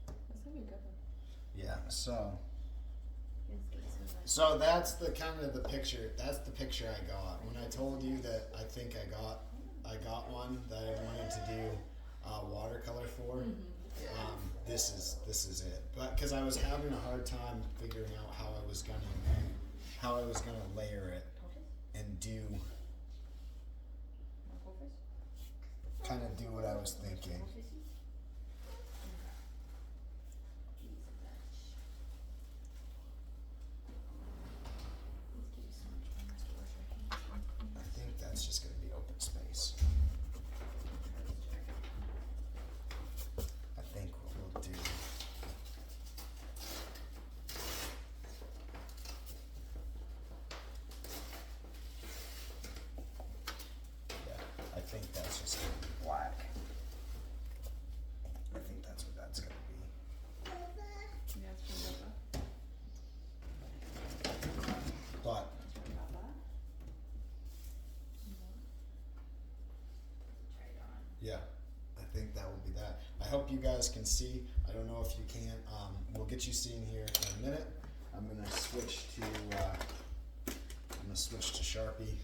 That's gonna be a good one. Yeah. So It's good so much. So that's the kind of the picture. That's the picture I got when I told you that I think I got one that I wanted to do watercolor for. This is it. But because I was having a hard time figuring out how I was gonna layer it and do kind of do what I was thinking. I think that's just gonna be open space. I think what we'll do. Yeah, I think that's just gonna be black. I think that's what that's gonna be. Yeah, it's from Papa. But It's from Papa. Try it on. yeah, I think that will be that. I hope you guys can see. I don't know if you can. We'll get you seeing here in a minute. I'm gonna switch to Sharpie,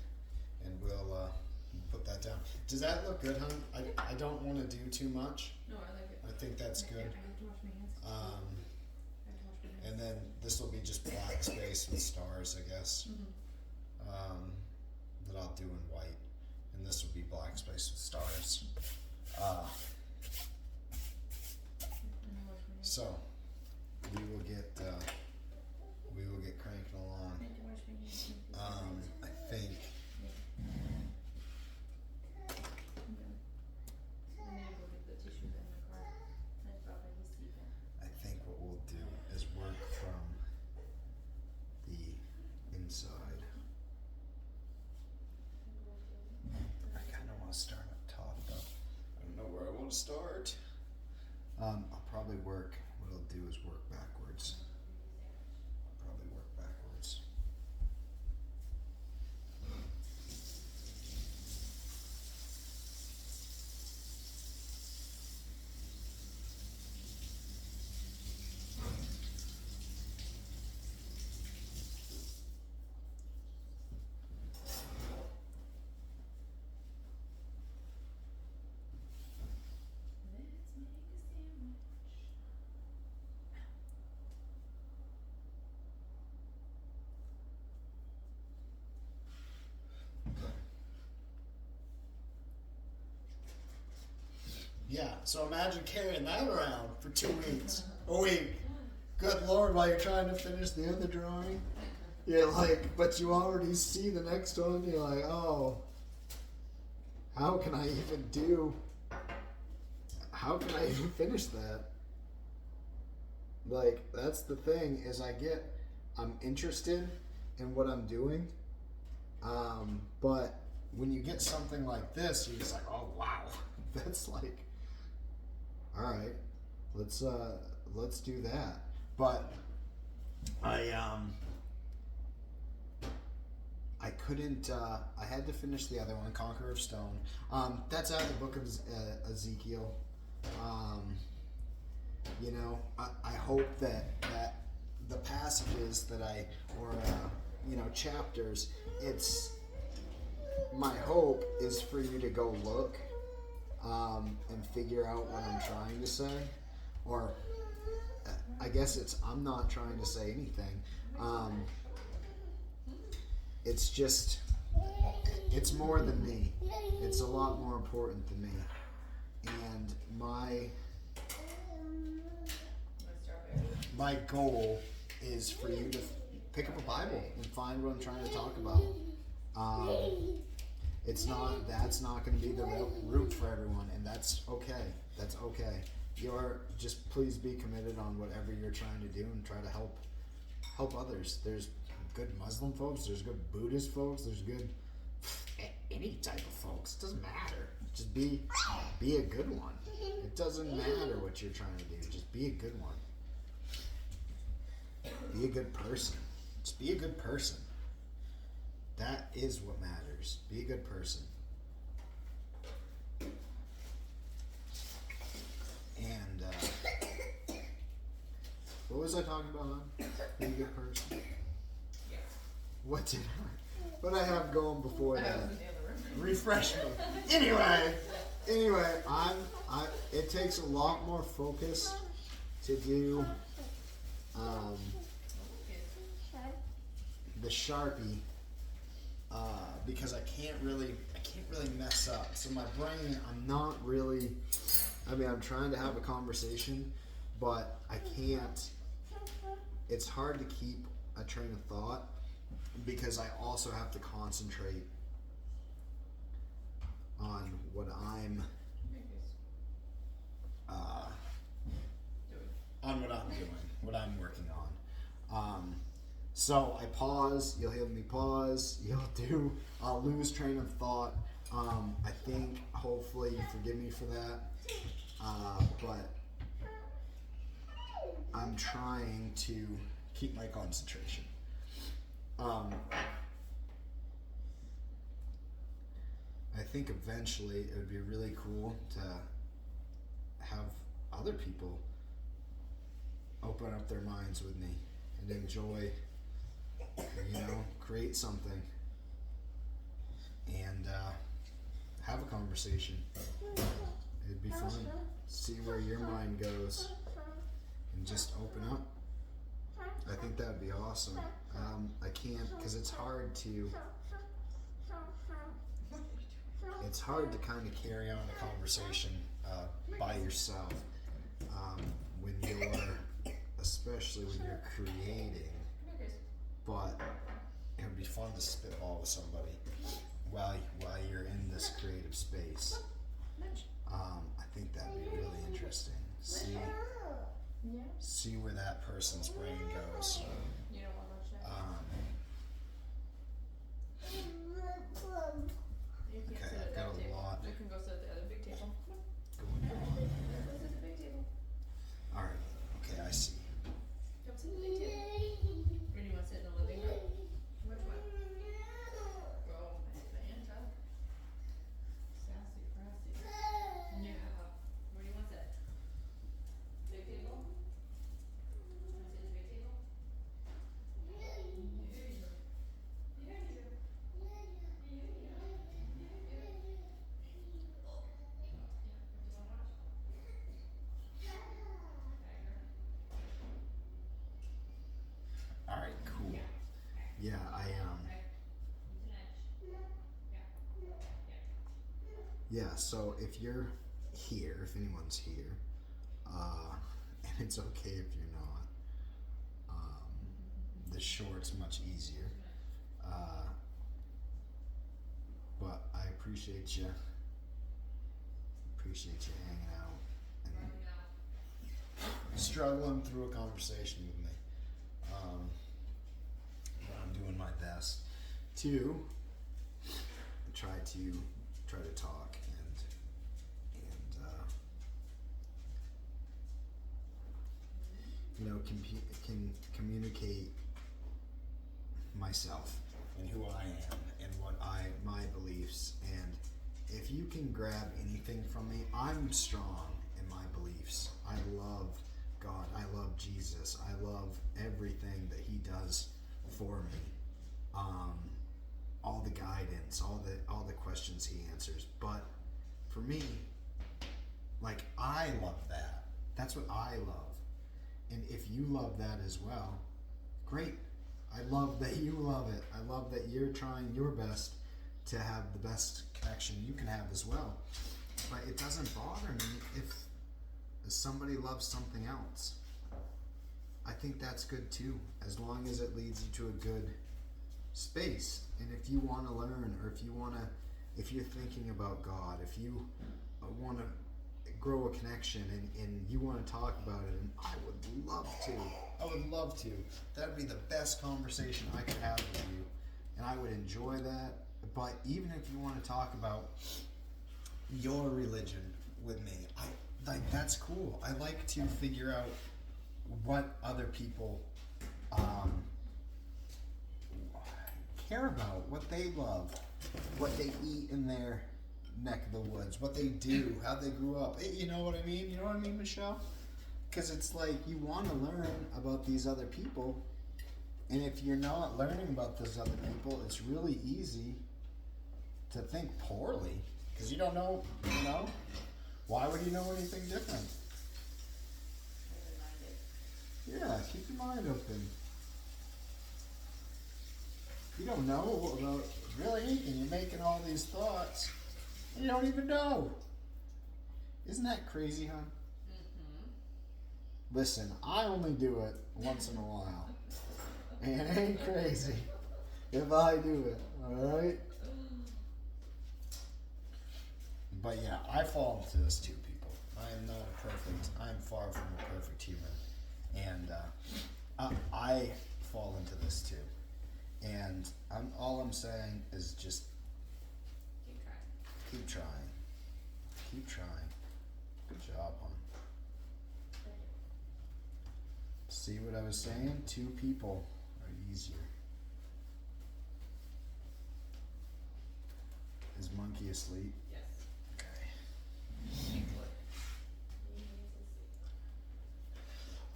and we'll put that down. Does that look good, hon? I don't want to do too much. No, I like it. I think that's I good. have to wash my hands. I have to wash my hands. And then this will be just black space with stars, I guess. That I'll do in white, and this will be black space with stars. So we will get cranking along. I think what we'll do is work from the inside. I kind of want to start up top though. I don't know where I want to start. I'll probably work. What I'll do is work backwards. Probably work backwards. Yeah, so imagine carrying that around for 2 weeks. A week. Good Lord, while you're trying to finish the other drawing. You're like, but you already see the next one. You're like, oh, how can I even finish that? Like, that's the thing, is I'm interested in what I'm doing. But when you get something like this, you're just like, oh wow, that's like, all right, let's do that. But I couldn't. I had to finish the other one, Conqueror of Stone. That's out of the book of Ezekiel. You know, I hope that the passages that chapters. It's my hope is for you to go look and figure out what I'm trying to say, or I guess I'm not trying to say anything. It's just, it's more than me. It's a lot more important than me. And my, my goal is for you to pick up a Bible and find what I'm trying to talk about. That's not going to be the route for everyone, and that's okay. That's okay. Just please be committed on whatever you're trying to do and try to help others. There's good Muslim folks, there's good Buddhist folks, there's good any type of folks. It doesn't matter. Just be a good one. It doesn't matter what you're trying to do. Just be a good one. Be a good person. Just be a good person. That is what matters. Be a good person. And what was I talking about, hon? Be a good person. Yeah. What I have going before I that? was in the other room. Refresh me. Anyway, it takes a lot more focus to do the Sharpie because I can't really mess up. So my brain, I'm trying to have a conversation, but I can't. It's hard to keep a train of thought because I also have to concentrate on what I'm doing, what I'm working on. So I pause, you'll hear me pause, I'll lose train of thought. I think hopefully you forgive me for that. But I'm trying to keep my concentration. I think eventually it would be really cool to have other people open up their minds with me and enjoy, create something and have a conversation. It'd be fun. See where your mind goes and just open up. I think that'd be awesome. I can't, because it's hard to kind of carry on a conversation by yourself especially when you're creating. But it would be fun to spitball with somebody while you're in this creative space. I think that'd be really interesting. See where that person's brain goes. You don't want to check? You can Okay, sit I've at got that a table. lot. You can go sit at the other big table. Going on. Go sit at the big table. Alright, okay, I see. Go sit at the big table. Or do you want to sit in the living room? Which one? Oh, Santa. Sassy, crassy. Yeah. Where do you want to sit? Big table? Want to sit at the big table? Yeah. Alright, cool. Yeah, yeah, so if you're here, if anyone's here, and it's okay if you're not, the short's much easier, but I appreciate you hanging out and struggling through a conversation with me. I'm doing my best to try to talk and communicate myself and who I am and my beliefs. And if you can grab anything from me, I'm strong in my beliefs. I love God. I love Jesus. I love everything that He does for me. All the guidance, all the questions He answers. But for me, I love that. That's what I love. And if you love that as well, great. I love that you love it. I love that you're trying your best to have the best connection you can have as well. But it doesn't bother me if somebody loves something else. I think that's good too, as long as it leads you to a good space. And if you want to learn, or if you're thinking about God, if you want to grow a connection and you want to talk about it, and I would love to. That'd be the best conversation I could have with you, and I would enjoy that. But even if you want to talk about your religion with me, that's cool. I like to figure out what other people care about, what they love, what they eat in their neck of the woods, what they do, how they grew up. You know what I mean? You know what I mean, Michelle? Because it's like you want to learn about these other people, and if you're not learning about those other people, it's really easy to think poorly because you don't know. Why would you know anything different? Yeah, keep your mind open. You don't know about really anything. You're making all these thoughts, and you don't even know. Isn't that crazy, huh? Mm-hmm. Listen, I only do it once in a while, and it ain't crazy if I do it. All right. But yeah, I fall into this too, people. I am not a perfect. I am far from a perfect human, and I fall into this too. And all I'm saying is just keep trying. Good job, hon. See what I was saying? 2 people are easier. Is Monkey asleep? Yes. Okay.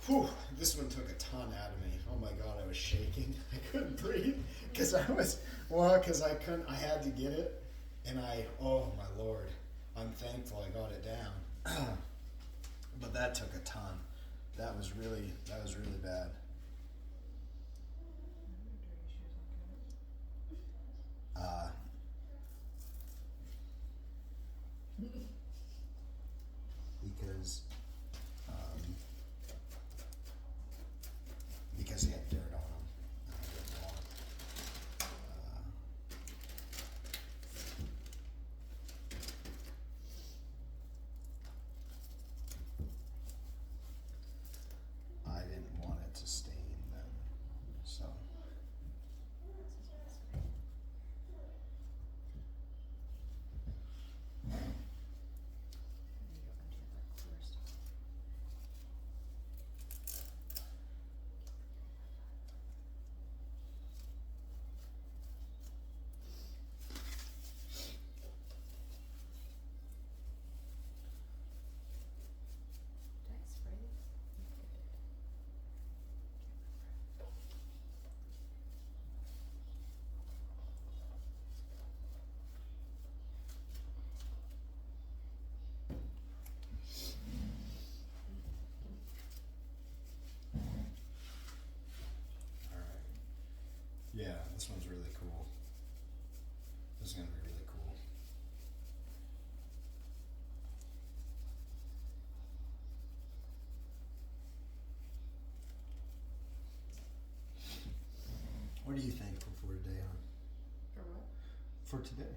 Whew, this one took a ton out of me. Oh my God, I was shaking. I couldn't breathe because I had to get it. And oh my Lord, I'm thankful I got it down. But that took a ton. That was really bad. Because he had dirt on him. And I didn't want I didn't want it to stain them. So yeah, this one's really cool. This is gonna be really cool. What are you thankful for today, hon? For what? For today.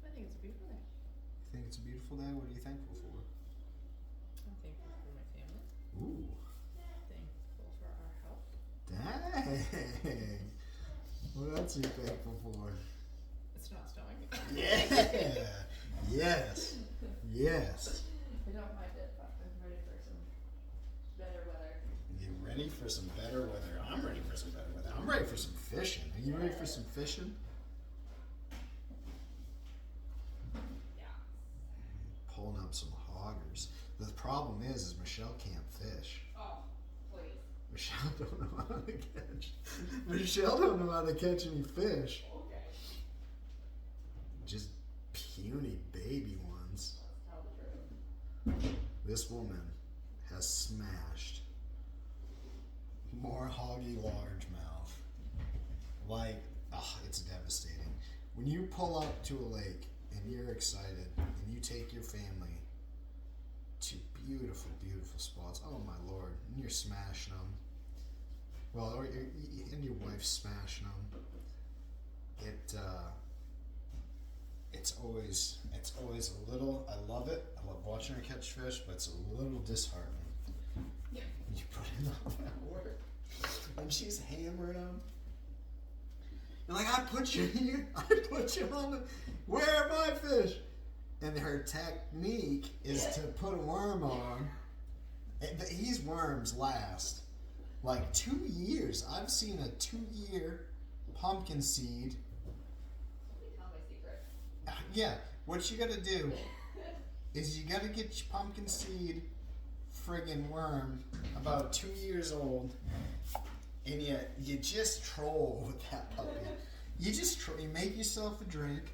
I think it's a beautiful day. You think it's a beautiful day? What are you thankful for? I'm thankful for my family. Ooh. Thankful for our health. Dang. What else are you thankful for? It's not snowing. Yeah. Yes. Yes. I don't mind it, but I'm ready for some better weather. You ready for some better weather? I'm ready for some better weather. I'm ready for some fishing. Are you ready for some fishing? Yeah. Pulling up some hoggers. The problem is Michelle can't fish. Oh, please. Michelle don't know how to catch. Michelle don't know how to catch any fish. Okay. Just puny baby ones. Tell the truth. This woman has smashed more hoggy largemouth. Like, it's devastating. When you pull up to a lake and you're excited and you take your family to beautiful, beautiful spots, oh my Lord, and you're smashing them, well, or and your wife's smashing them. It's always a little. I love it. I love watching her catch fish, but it's a little disheartening. Yeah. You put in all that work, and she's hammering them. And like, I put you on the. Where are my fish? And her technique is to put a worm on. And these worms last like 2 years. I've seen a 2-year pumpkin seed. Tell my secret. Yeah, what you gotta do is you gotta get your pumpkin seed friggin' worm about 2 years old, and you just troll with that puppy. You just you make yourself a drink.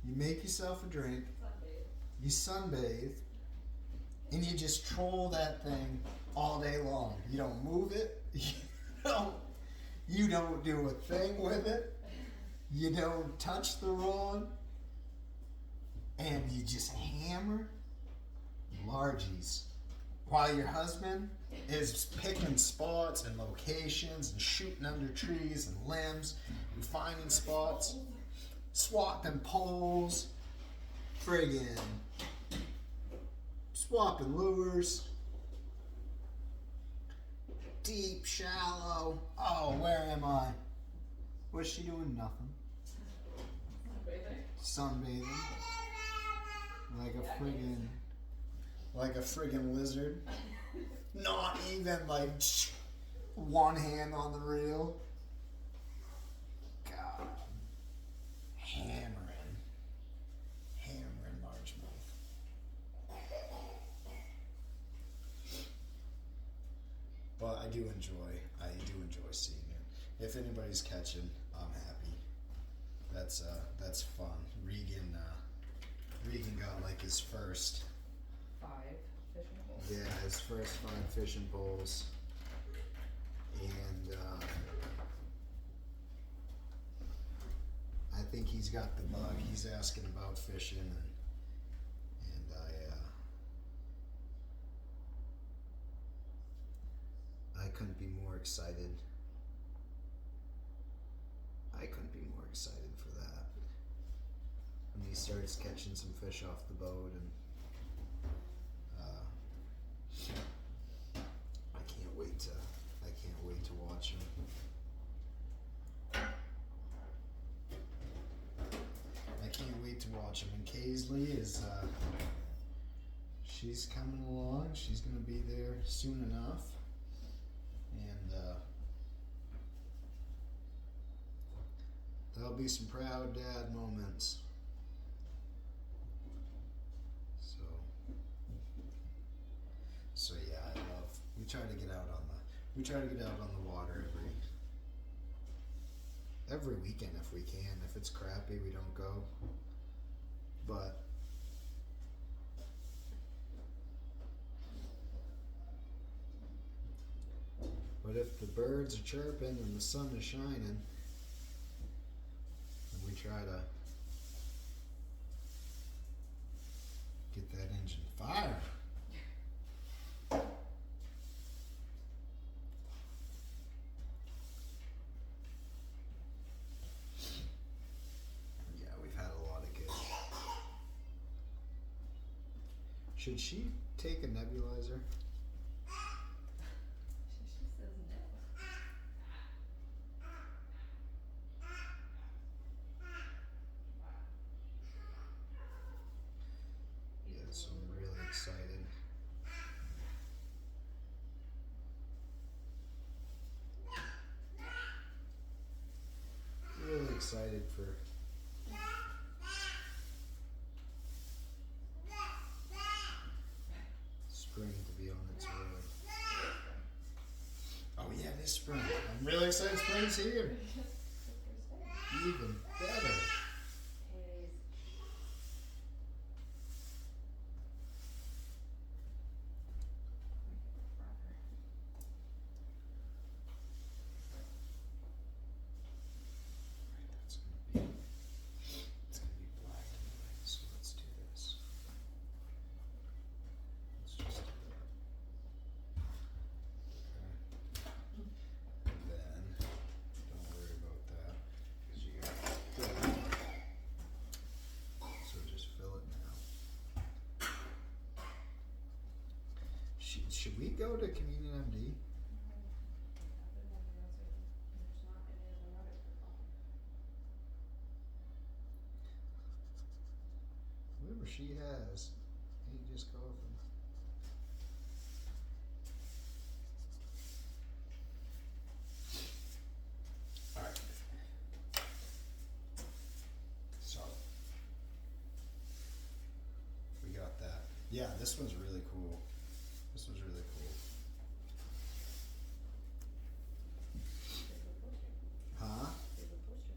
You make yourself a drink. Sunbathe. You sunbathe, and you just troll that thing all day long. You don't move it. You don't do a thing with it. You don't touch the rod, and you just hammer largies while your husband is picking spots and locations and shooting under trees and limbs and finding spots, swapping poles, friggin' swapping lures, deep, shallow. Oh, where am I? What's she doing? Nothing. Sunbathing. Sunbathing. Like a friggin' lizard. Not even like one hand on the reel. God. Hammering largemouth. But I do enjoy seeing it. If anybody's catching, I'm happy. That's fun. Regan got like his first. 5 fishing poles. Yeah, his first 5 fishing poles, and I think he's got the bug. He's asking about fishing, and I couldn't be more excited. I couldn't be more excited for that. When he starts catching some fish off the boat, and I can't wait to watch him. I can't wait to watch him. And Kaisley is she's coming along. She's gonna be there soon enough. And there'll be some proud dad moments. So yeah, we try to get out on the water every weekend if we can. If it's crappy, we don't go. But if the birds are chirping and the sun is shining, then we try to get that engine fired. Yeah, we've had a lot of good. Should she take a nebulizer? She says no. Yeah, so I'm really excited. Really excited for spring to be on its way. Oh yeah, it is spring. I'm really excited spring's here. Even better. It's gonna be black anyway, so let's do this. Let's just do that. Okay. Should we go to Communion MD? I've been on the roads and there's not any other water for coffee. Whatever she has, ain't just coffee. Alright. So, we got that. Yeah, this one's really cool. This one's really cool. Huh? There's a poster.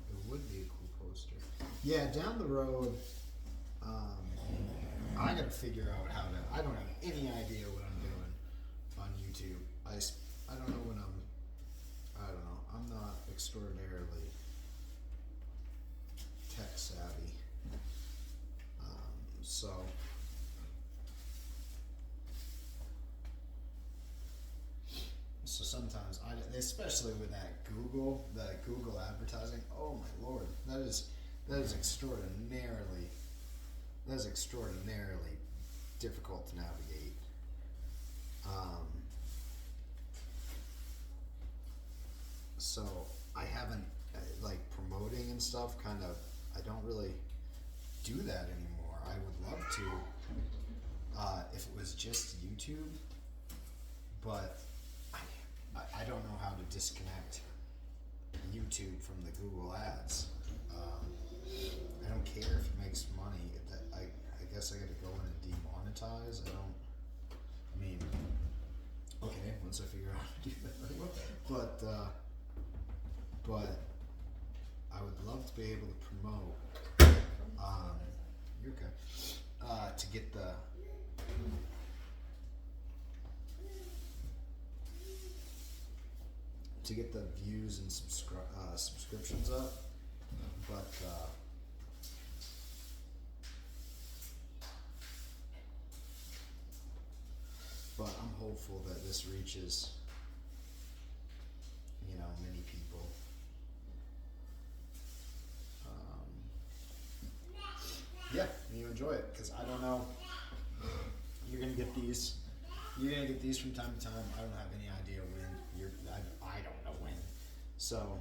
It would be a cool poster. Yeah, down the road, I gotta figure out how to. I don't have any idea what I'm doing on YouTube. I don't know when I don't know. I'm not extraordinarily tech savvy. So. So sometimes especially with that Google advertising. Oh my lord, that is extraordinarily difficult to navigate. So I haven't like promoting and stuff. Kind of, I don't really do that anymore. I would love to if it was just YouTube, but I don't know how to disconnect YouTube from the Google ads. I don't care if it makes money. I guess I gotta go in and demonetize. I mean, okay, once I figure out how to do that. But I would love to be able to promote, you're okay, to get the views and subscriptions up, but I'm hopeful that this reaches, many people. Yeah, and you enjoy it, because I don't know. You're gonna get these from time to time. I don't have any idea when. I don't know when. So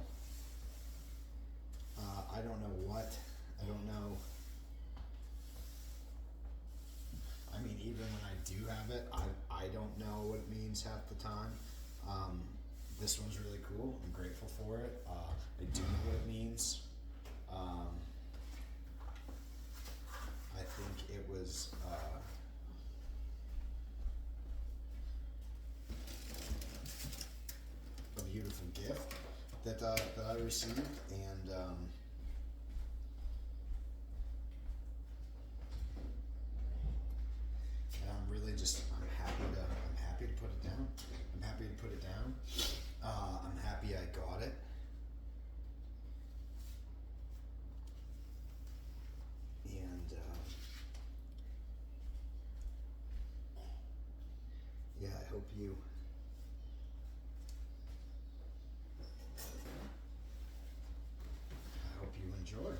I don't know what. I don't know. I mean, even when I do have it, I don't know what it means half the time. This one's really cool. I'm grateful for it. I do know what it means. I think it was a beautiful gift that I received, and I'm really I'm happy to put it down. I'm happy to put it down. I'm happy I got it. And yeah, I hope you enjoy.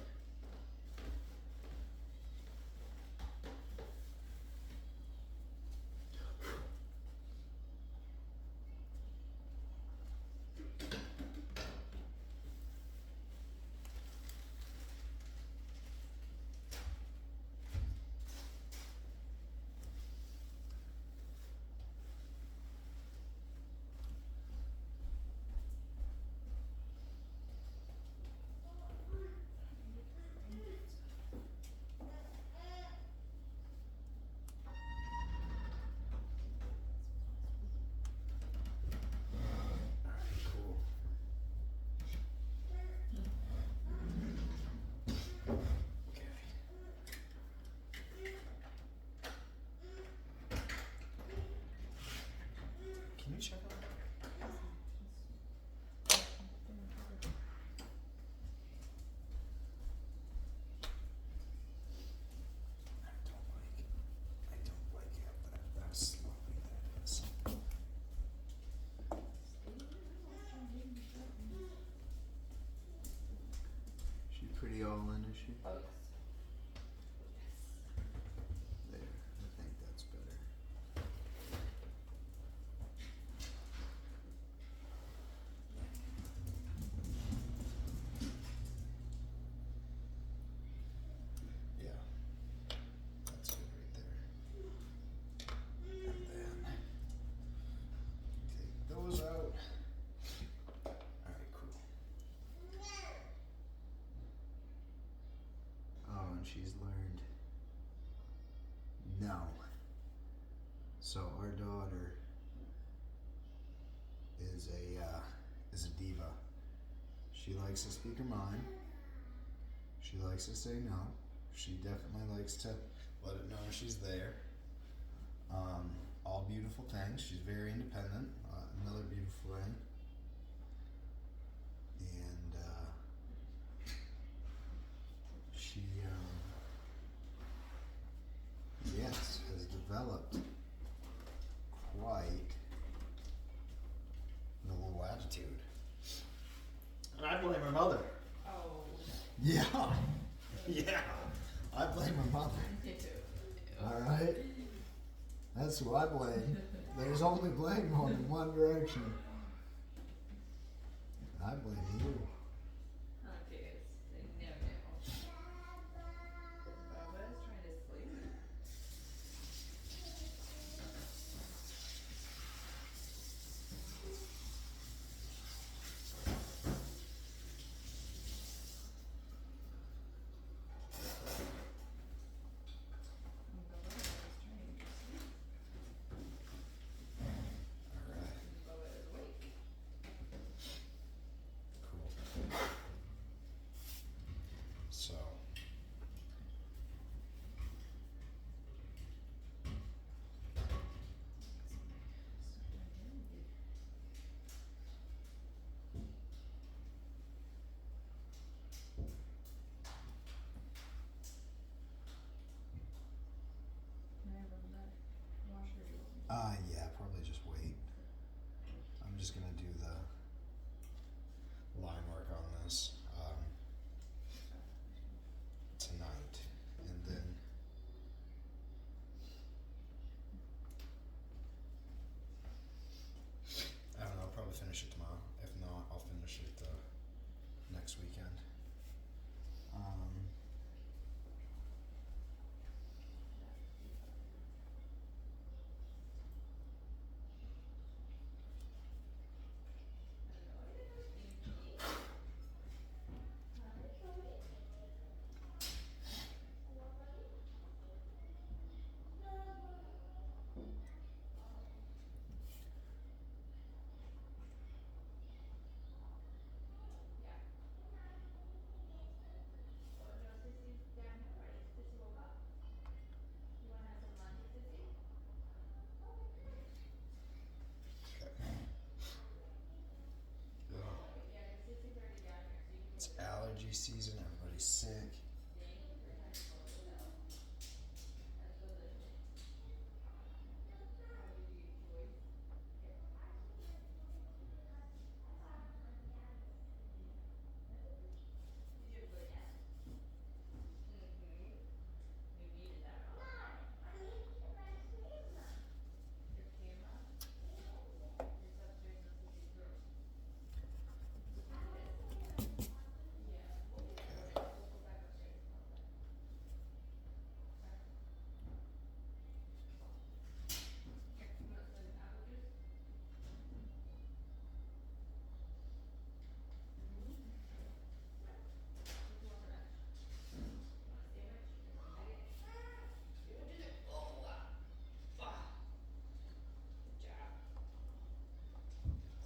Cool. Okay. Can you check on that? I don't like how sloppy that is. She's pretty all in, is she? Oh, yes. There, I think that's better. our daughter is a diva. She likes to speak her mind. She likes to say no. She definitely likes to let it know she's there. All beautiful things. She's very independent. Another beautiful thing. And she, yes, has developed quite a little attitude. And I blame her mother. Oh. Yeah. Yeah. I blame her mother. Alright? That's who I blame. There's only blame going in one direction. I blame you. Okay, no. Bubba is trying to sleep. Bubba is trying to sleep. Alright. Bubba is awake. Cool. So. Can I run that washer? Yeah, probably just wait. I'm just gonna do the line work on this tonight, and then I don't know. I'll probably finish it tomorrow. If not, I'll finish it next weekend. It's allergy season. Everybody's sick.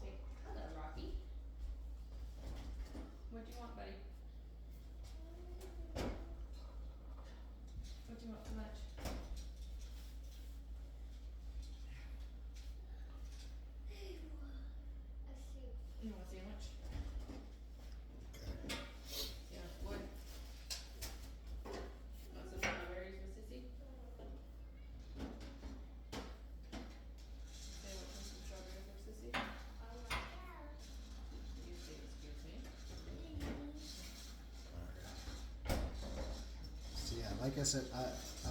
Say, hello, Rocky. What do you want, buddy? What do you want for lunch? You want a sandwich? Okay. Sandwich wood. Want some strawberries with Sissy? Sandwich with some strawberries with Sissy? You say excuse me. So yeah, like I said,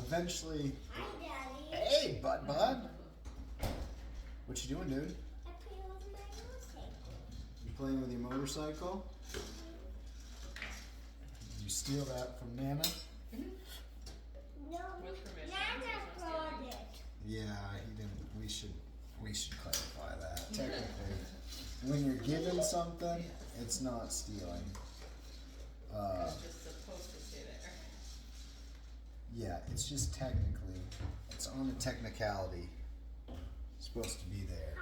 eventually. Hi, Daddy. Hey, bud. What you doing, dude? I play with my motorcycle. You playing with your motorcycle? You steal that from Nana? No, With permission, Nana there's no brought stealing. it. Yeah, he didn't. We should clarify that. Technically, when you're given something, it's not stealing. It's just supposed to stay there. Yeah, it's just technically, it's on a technicality supposed to be there,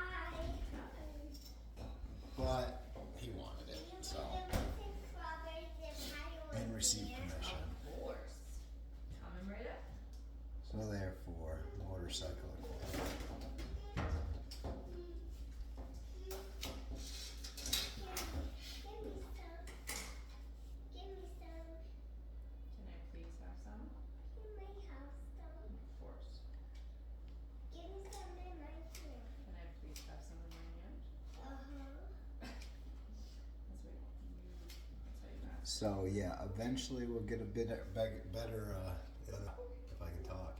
but he wanted it, so, and received permission. Of course. Coming right up. So therefore, motorcycle equipment. Can I please have some? Of course. Can I please have some in my hand? That's how you ask. So yeah, eventually we'll get a better, if I can talk.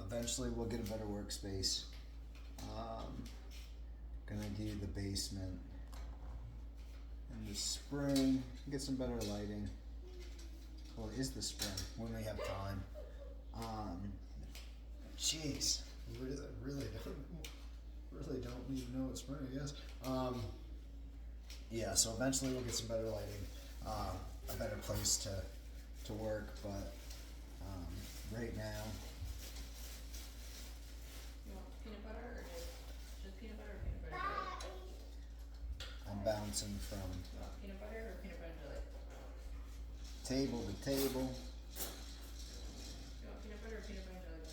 Eventually we'll get a better workspace. Gonna do the basement in the spring. Get some better lighting. Well, it is the spring when we have time. Jeez, really don't even know it's spring, I guess. Yeah, so eventually we'll get some better lighting, a better place to work, but right now, You want peanut butter or just peanut butter or peanut butter jelly? I'm bouncing from You want peanut butter or peanut butter jelly? table to table. You want peanut butter or peanut butter jelly?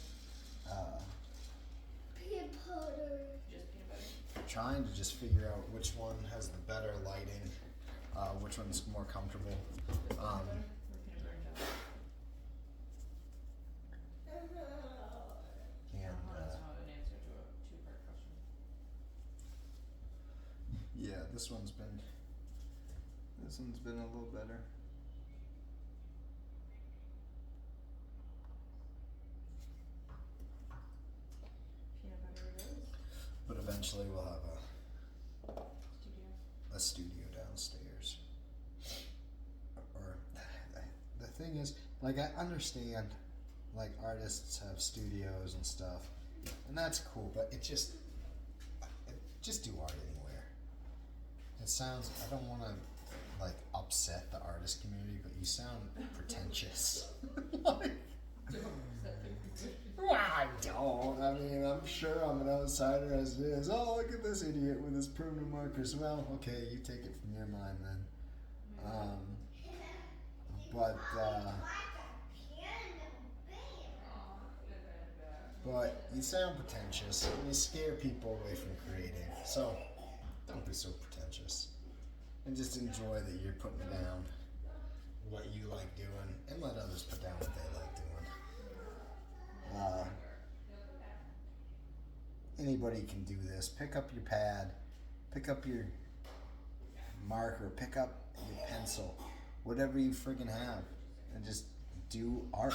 Just peanut butter? Trying to just figure out which one has the better lighting, which one's more comfortable. Just peanut butter or peanut butter jelly? And That's not an answer to a two-part question. yeah, this one's been a little better. Peanut butter it is. But eventually we'll have Studio. a studio downstairs. Or the thing is, like, I understand, like, artists have studios and stuff, and that's cool, but just do art anywhere. It sounds, I don't want to, like, upset the artist community, but you sound pretentious. Like, well, I don't. I mean, I'm sure I'm an outsider as it is. Oh, look at this idiot with his permanent markers. Well, okay, you take it from your mind then. But you sound pretentious and you scare people away from creating. So don't be so pretentious. And just enjoy that you're putting down what you like doing and let others put down what they like doing. Anybody can do this. Pick up your pad, pick up your marker, pick up your pencil, whatever you friggin' have, and just do art.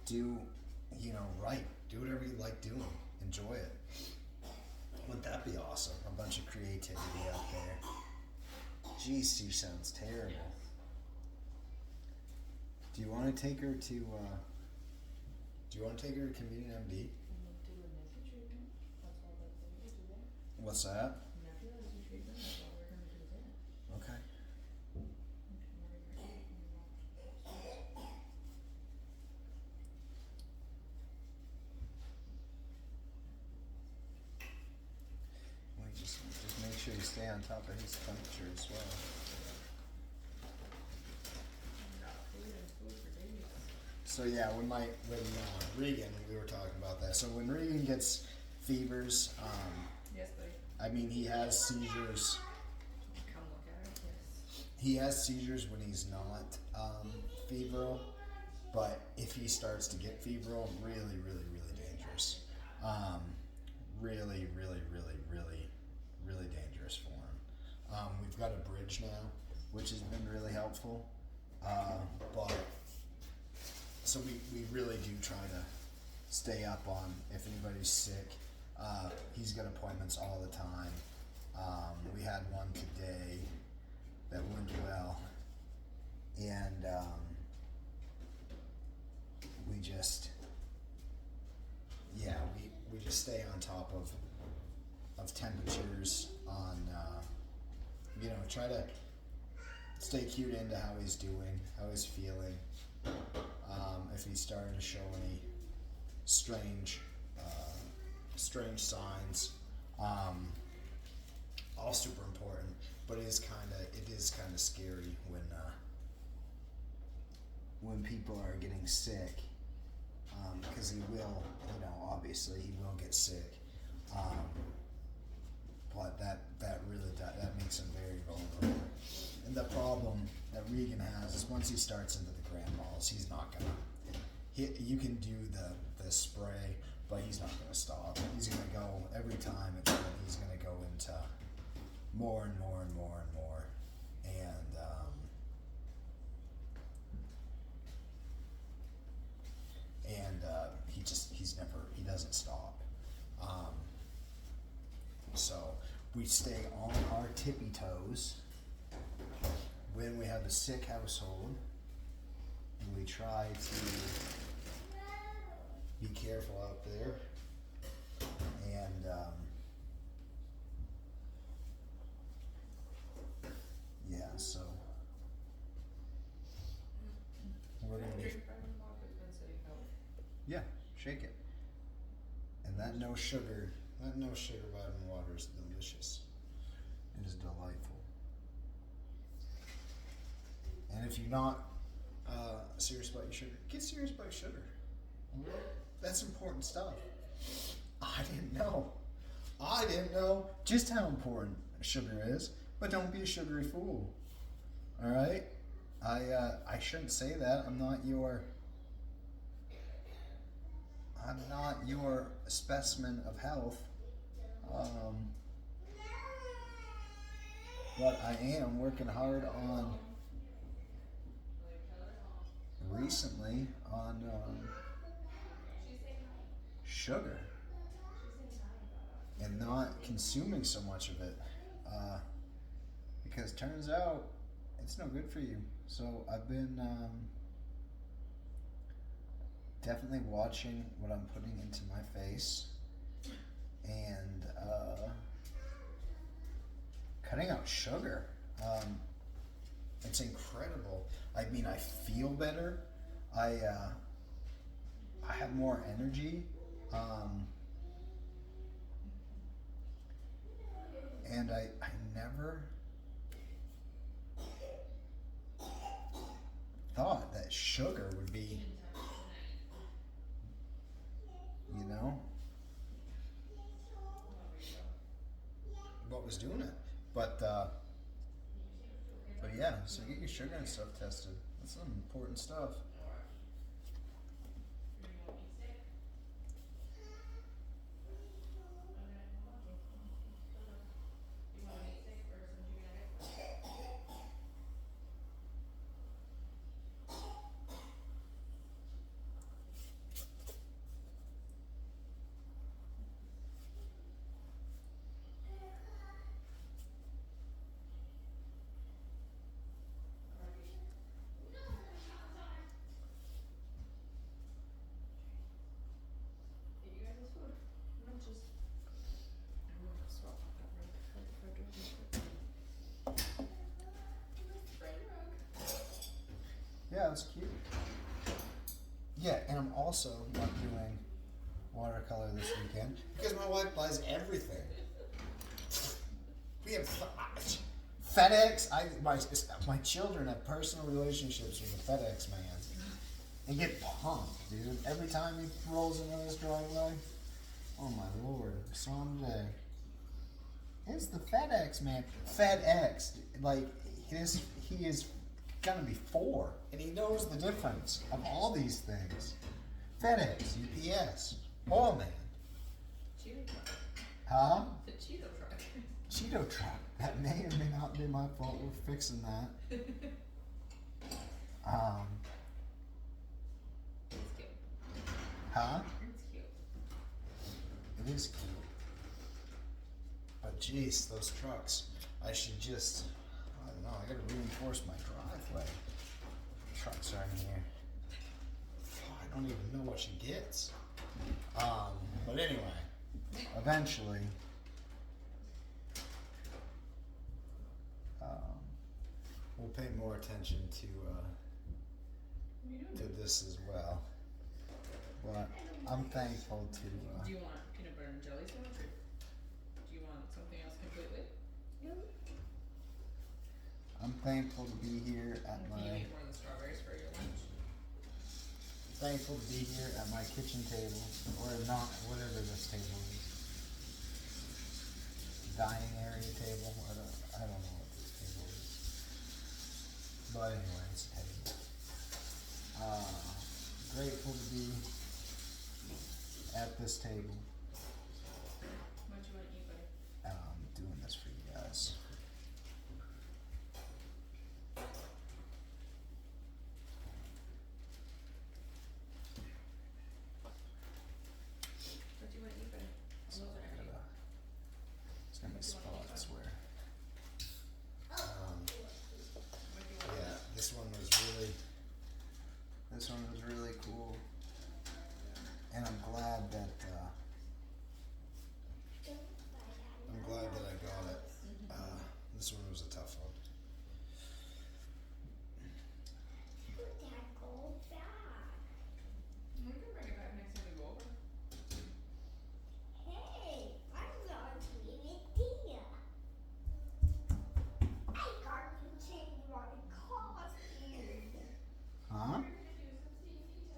Do, write. Do whatever you like doing. Enjoy it. Wouldn't that be awesome? A bunch of creativity out there. Geez, Sue sounds terrible. Do you want to take her to Convenient MD? Do a nasal treatment. That's all that they do there. What's that? Nebulizer treatment. That's all we're gonna do there. Okay. We just make sure you stay on top of his temperature as well. Food for days. So yeah, when Regan, we were talking about that. So when Regan gets fevers, Yes, buddy. I mean he has seizures. Come look at it. Yes. He has seizures when he's not febrile, but if he starts to get febrile, really, really, really dangerous. Really, really, really, really, really dangerous for him. We've got a bridge now, which has been really helpful. But so we really do try to stay up on if anybody's sick. He's got appointments all the time. We had one today that went well, and we just stay on top of temperatures, on try to stay cued into how he's doing, how he's feeling. If he's starting to show strange, strange signs. All super important, but it is kind of scary when people are getting sick, because he will, obviously he will get sick, but that really that makes him very vulnerable. And the problem that Regan has is once he starts into the grand balls, he's not gonna. You can do the spray, but he's not gonna stop. He's gonna go every time. He's gonna go into more and more and more and more, and he doesn't stop. So we stay on our tippy toes when we have a sick household, and we try to be careful out there, and so we're gonna be. Drink vitamin water, it's been sitting out. Yeah, shake it. And that no sugar vitamin water is delicious. It is delightful. And if you're not serious about your sugar, get serious about your sugar. That's important stuff. I didn't know just how important sugar is, but don't be a sugary fool. All right? I shouldn't say that. I'm not your specimen of health. But I am working hard on recently on sugar and not consuming so much of it, because turns out it's no good for you. So I've been definitely watching what I'm putting into my face, and cutting out sugar. It's incredible. I mean, I feel better. I have more energy. And I never thought that sugar would be, what was doing it. But yeah, so get your sugar and stuff tested. That's some important stuff. Yeah, it's cute. Yeah, and I'm also not doing watercolor this weekend because my wife buys everything. We have FedEx. My children have personal relationships with the FedEx man and get pumped, dude. Every time he rolls into this driveway, oh my lord, someday. It's the FedEx man. FedEx, like he is gonna be 4, and he knows the difference of all these things. FedEx, UPS, oh man. Cheeto truck. Huh? The Cheeto truck. Cheeto truck. That may or may not be my fault. We're fixing that. It's cute. Huh? It's cute. It is cute. But jeez, those trucks. I should just, I don't know, I gotta reinforce my driveway. Trucks are in here. I don't even know what she gets. But anyway, eventually, we'll pay more attention to this as well. But I'm thankful to. Do you want peanut butter and jelly sandwich, or do you want something else completely? I'm thankful to be here at Can you my. eat more of the strawberries for your lunch? Thankful to be here at my kitchen table, or not, whatever this table is. Dining area table. I don't know what this table is. But anyway, it's a table. Grateful to be at this table. What do you want to eat, buddy? Doing this for you guys. What do you want to eat, buddy? So Those are empty. it's gonna be spots where. What do you want? Yeah, this one was really cool, and I'm glad that I got it. This one was a tough one. Dad, go back. We can bring it back next time we go over. Hey, I'm not leaving here. I got to change my costume. Huh?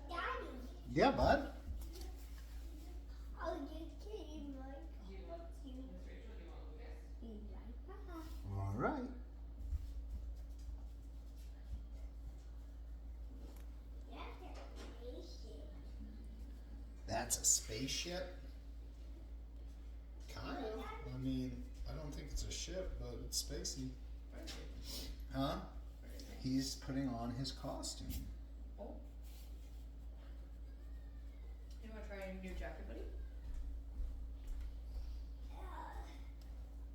Daddy, Yeah, bud. I'll just change my costume. Miss Rachel, do you want Lucas? Be right back. All right. That's a spaceship. That's a spaceship. Kind of. I mean, I don't think it's a ship, but it's spacey. Where is it? Huh? Where is it? He's putting on his costume. Oh. You want to try a new jacket, buddy?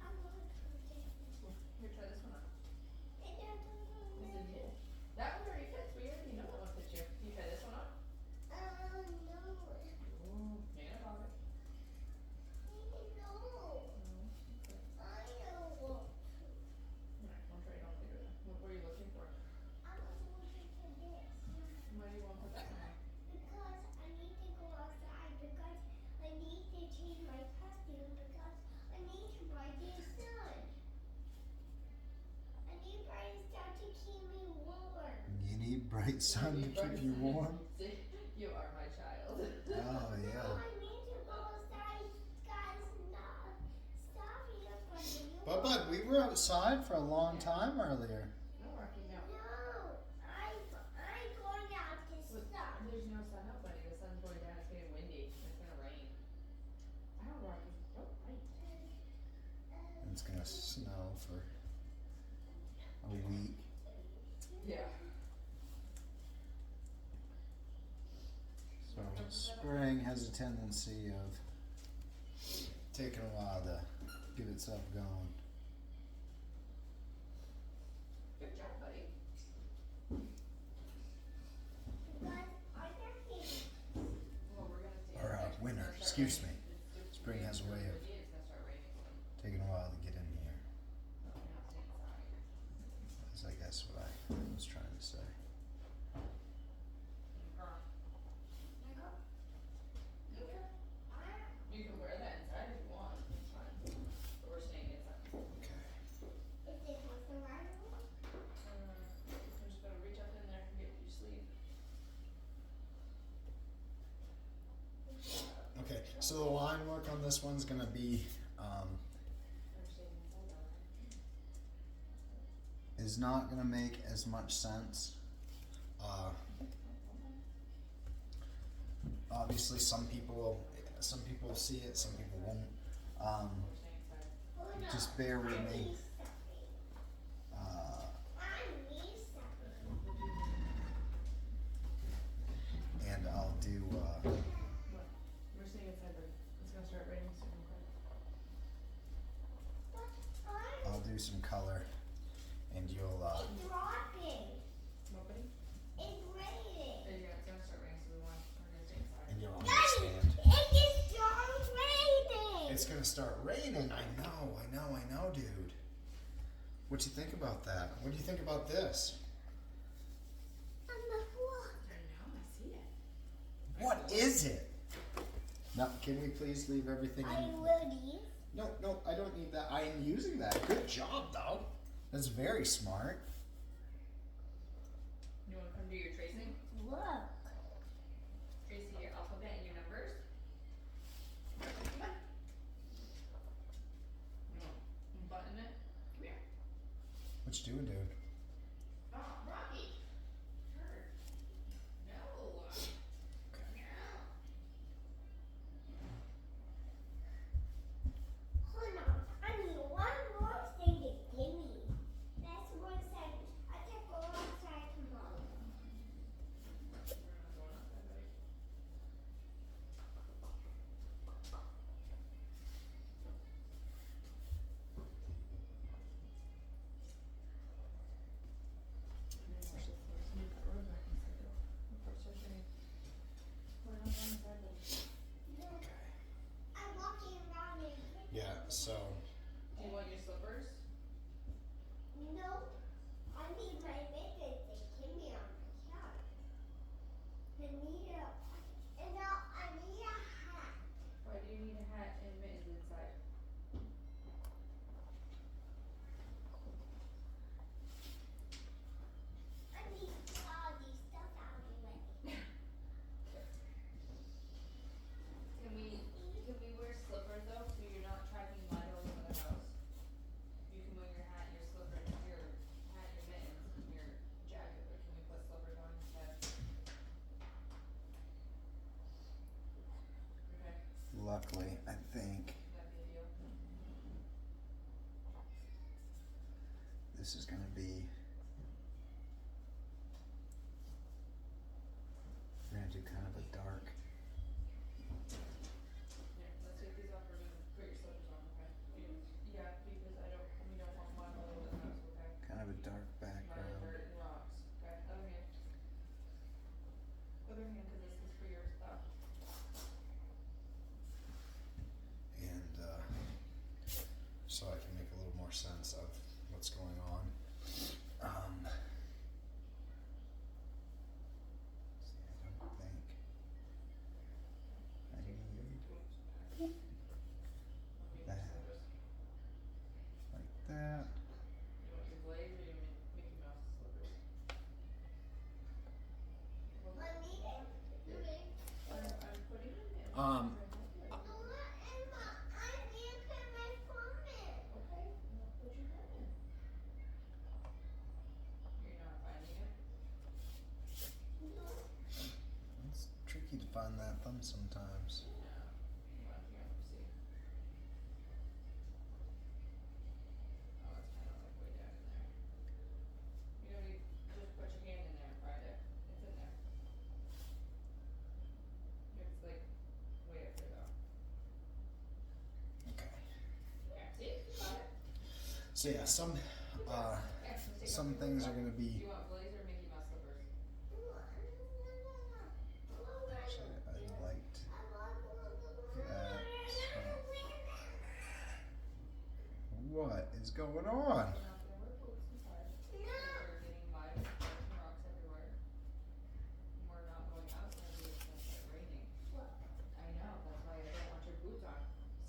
I'm gonna put it. Here, try this one on. It doesn't. Yes, it did. That one already fits. We already know that one fits you. Can you try this one on? No. Ooh, yeah, about it. No. Okay. I don't want to. Alright, we'll try it on later then. What were you looking for? I was looking for this. Why do you want to put that one on? Because I need to go outside. Because I need to change my costume. Because I need to buy this sun. I need bright sun to keep me warm. You need bright sun to keep you warm. See, you are my child. Oh No, yeah. I need to go outside. Guys, not stop here for you. But we were outside for a long time earlier. No, Rocky, no. No, I'm going out to Look, stop. there's no sun out, buddy. The sun's going down. It's getting windy. It's gonna rain. Ow, Rocky. Don't bite. It's gonna snow for a week. Yeah. So spring has a tendency of taking a while to get itself going. Good job, buddy. Because I can see. Well, we're gonna stay. Or inside. winter, It's gonna start excuse raining. me. It's Spring has a way of windy. It's gonna start raining soon. taking a while to get in here. No, we're not staying inside. Is I guess what I was trying to say. You can wear that inside if you want. It's fine. But we're staying inside. Okay. Is it the right one? I'm just gonna reach up in there and get your sleeve. Okay. So the line work on this one's gonna be We're staying inside all right. is not gonna make as much sense. Obviously, some people see it, some people won't. We're staying inside. Hold on. Just bear with I me. need something. I need something. And I'll do. What? We're staying inside, buddy. It's gonna start raining soon, okay? But I'll do some color, and you'll. it's dropping. What, buddy? It's raining. Yeah, it's gonna start raining, so we're gonna stay inside. And you'll Daddy, understand. it just started raining. It's gonna start raining. I know, dude. What you think about that? What do you think about this? On the floor. I know, I see it. What is it? Now, can we please leave everything I in? will leave. No, no, I don't need that. I am using that. Good job, dog. That's very smart. You wanna come do your tracing? Look. Tracing your alphabet and your numbers? Come on. You want button it? Come here. What you doing, dude? Oh, Rocky. Her. No. Okay. No. Hold on. I need one more thing to give me. That's one second. I can go outside tomorrow. We're not going outside, buddy. Maybe wash the floors. Move that road back inside though. Before it starts raining. We're not going inside, buddy. No, I'm walking around in Yeah, so Do you want your slippers? Nope. I need my mittens. They give me on my couch. I need I need a hat. Why do you need a hat and mittens inside? I need to get all these stuff out of the way. Can we wear slippers though, so you're not tracking mud all over the house? You can wear your hat, your slippers, your hat, your mittens, and your jacket, but can we put slippers on instead? Okay, luckily, I think that'd be a deal. this is gonna be. We're gonna do kind of a dark. Yeah, let's take these off, we're gonna put your slippers on, okay? Yeah, because we don't want mud all over the house, okay? Kind of a dark Mud and background. dirt and rocks, okay? Other hand. Other hand, cause this is for your stuff. And so I can make a little more sense of what's going on. See, I don't think I need that like that. You want your blaze or your Mickey Mouse slippers? I need it. I'm putting them in. Um, I need to put my phone in. Okay, well, put your phone in. You're not finding it? it's tricky to find that thumb sometimes. No. Well, here, let me see. Oh, it's kinda like way down in there. You know, you just put your hand in there and find it. It's in there. It's like way up there though. Okay. Yeah, see? You got it. So yeah, some Yeah, let's take some off your things are slippers. gonna Do be. you want blaze or Mickey Mouse slippers? Actually, I liked that. What is going on? We're not gonna wear boots inside. We're getting mud and dirt and rocks everywhere. And we're not going outside because it's gonna start raining. I know, that's why I don't want your boots on.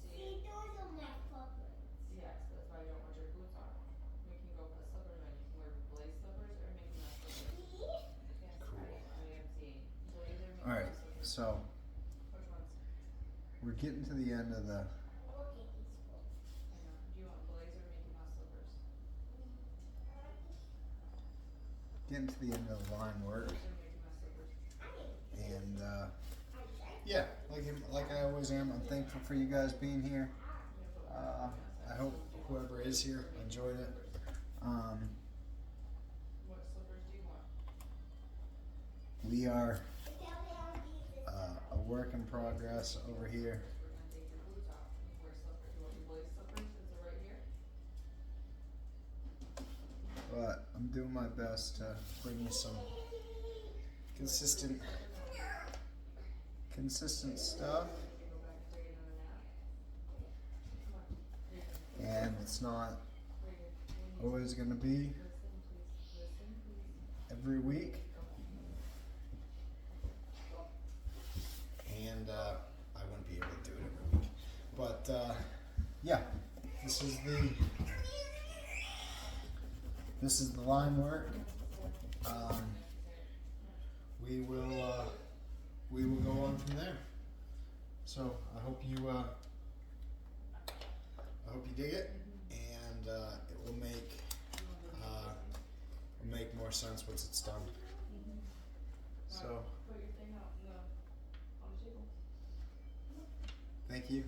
See? See, those are my favorites. Yes, that's why I don't want your boots on. We can go put slippers on. You can wear blaze slippers or Mickey Mouse slippers. See? Yes, Cool. I am seeing blaze or Mickey Alright, Mouse slippers. so Which ones? we're getting to the end of the. Look at these ones. I know. Do you want blaze or Mickey Mouse slippers? Getting to the end of the line work, Blaze or Mickey Mouse slippers? and I like yeah, like I always am. I'm thankful for you guys being here. I hope whoever is here enjoyed it. What slippers do you want? We are Tell me how these a work in progress over here. We're gonna take your boots off and wear slippers. You want your blaze slippers since they're right here? But I'm doing my best to bring you some consistent stuff, You can go back and take another nap. Come on. Regan, and it's not Regan, we need always gonna be listen, please. Listen, please. every week. Go. and I wouldn't be able to do it every week. But yeah, this is the line work. We will go on from there. So I hope you dig it, and it will make more sense once it's done. So Put your thing out on the table. thank you.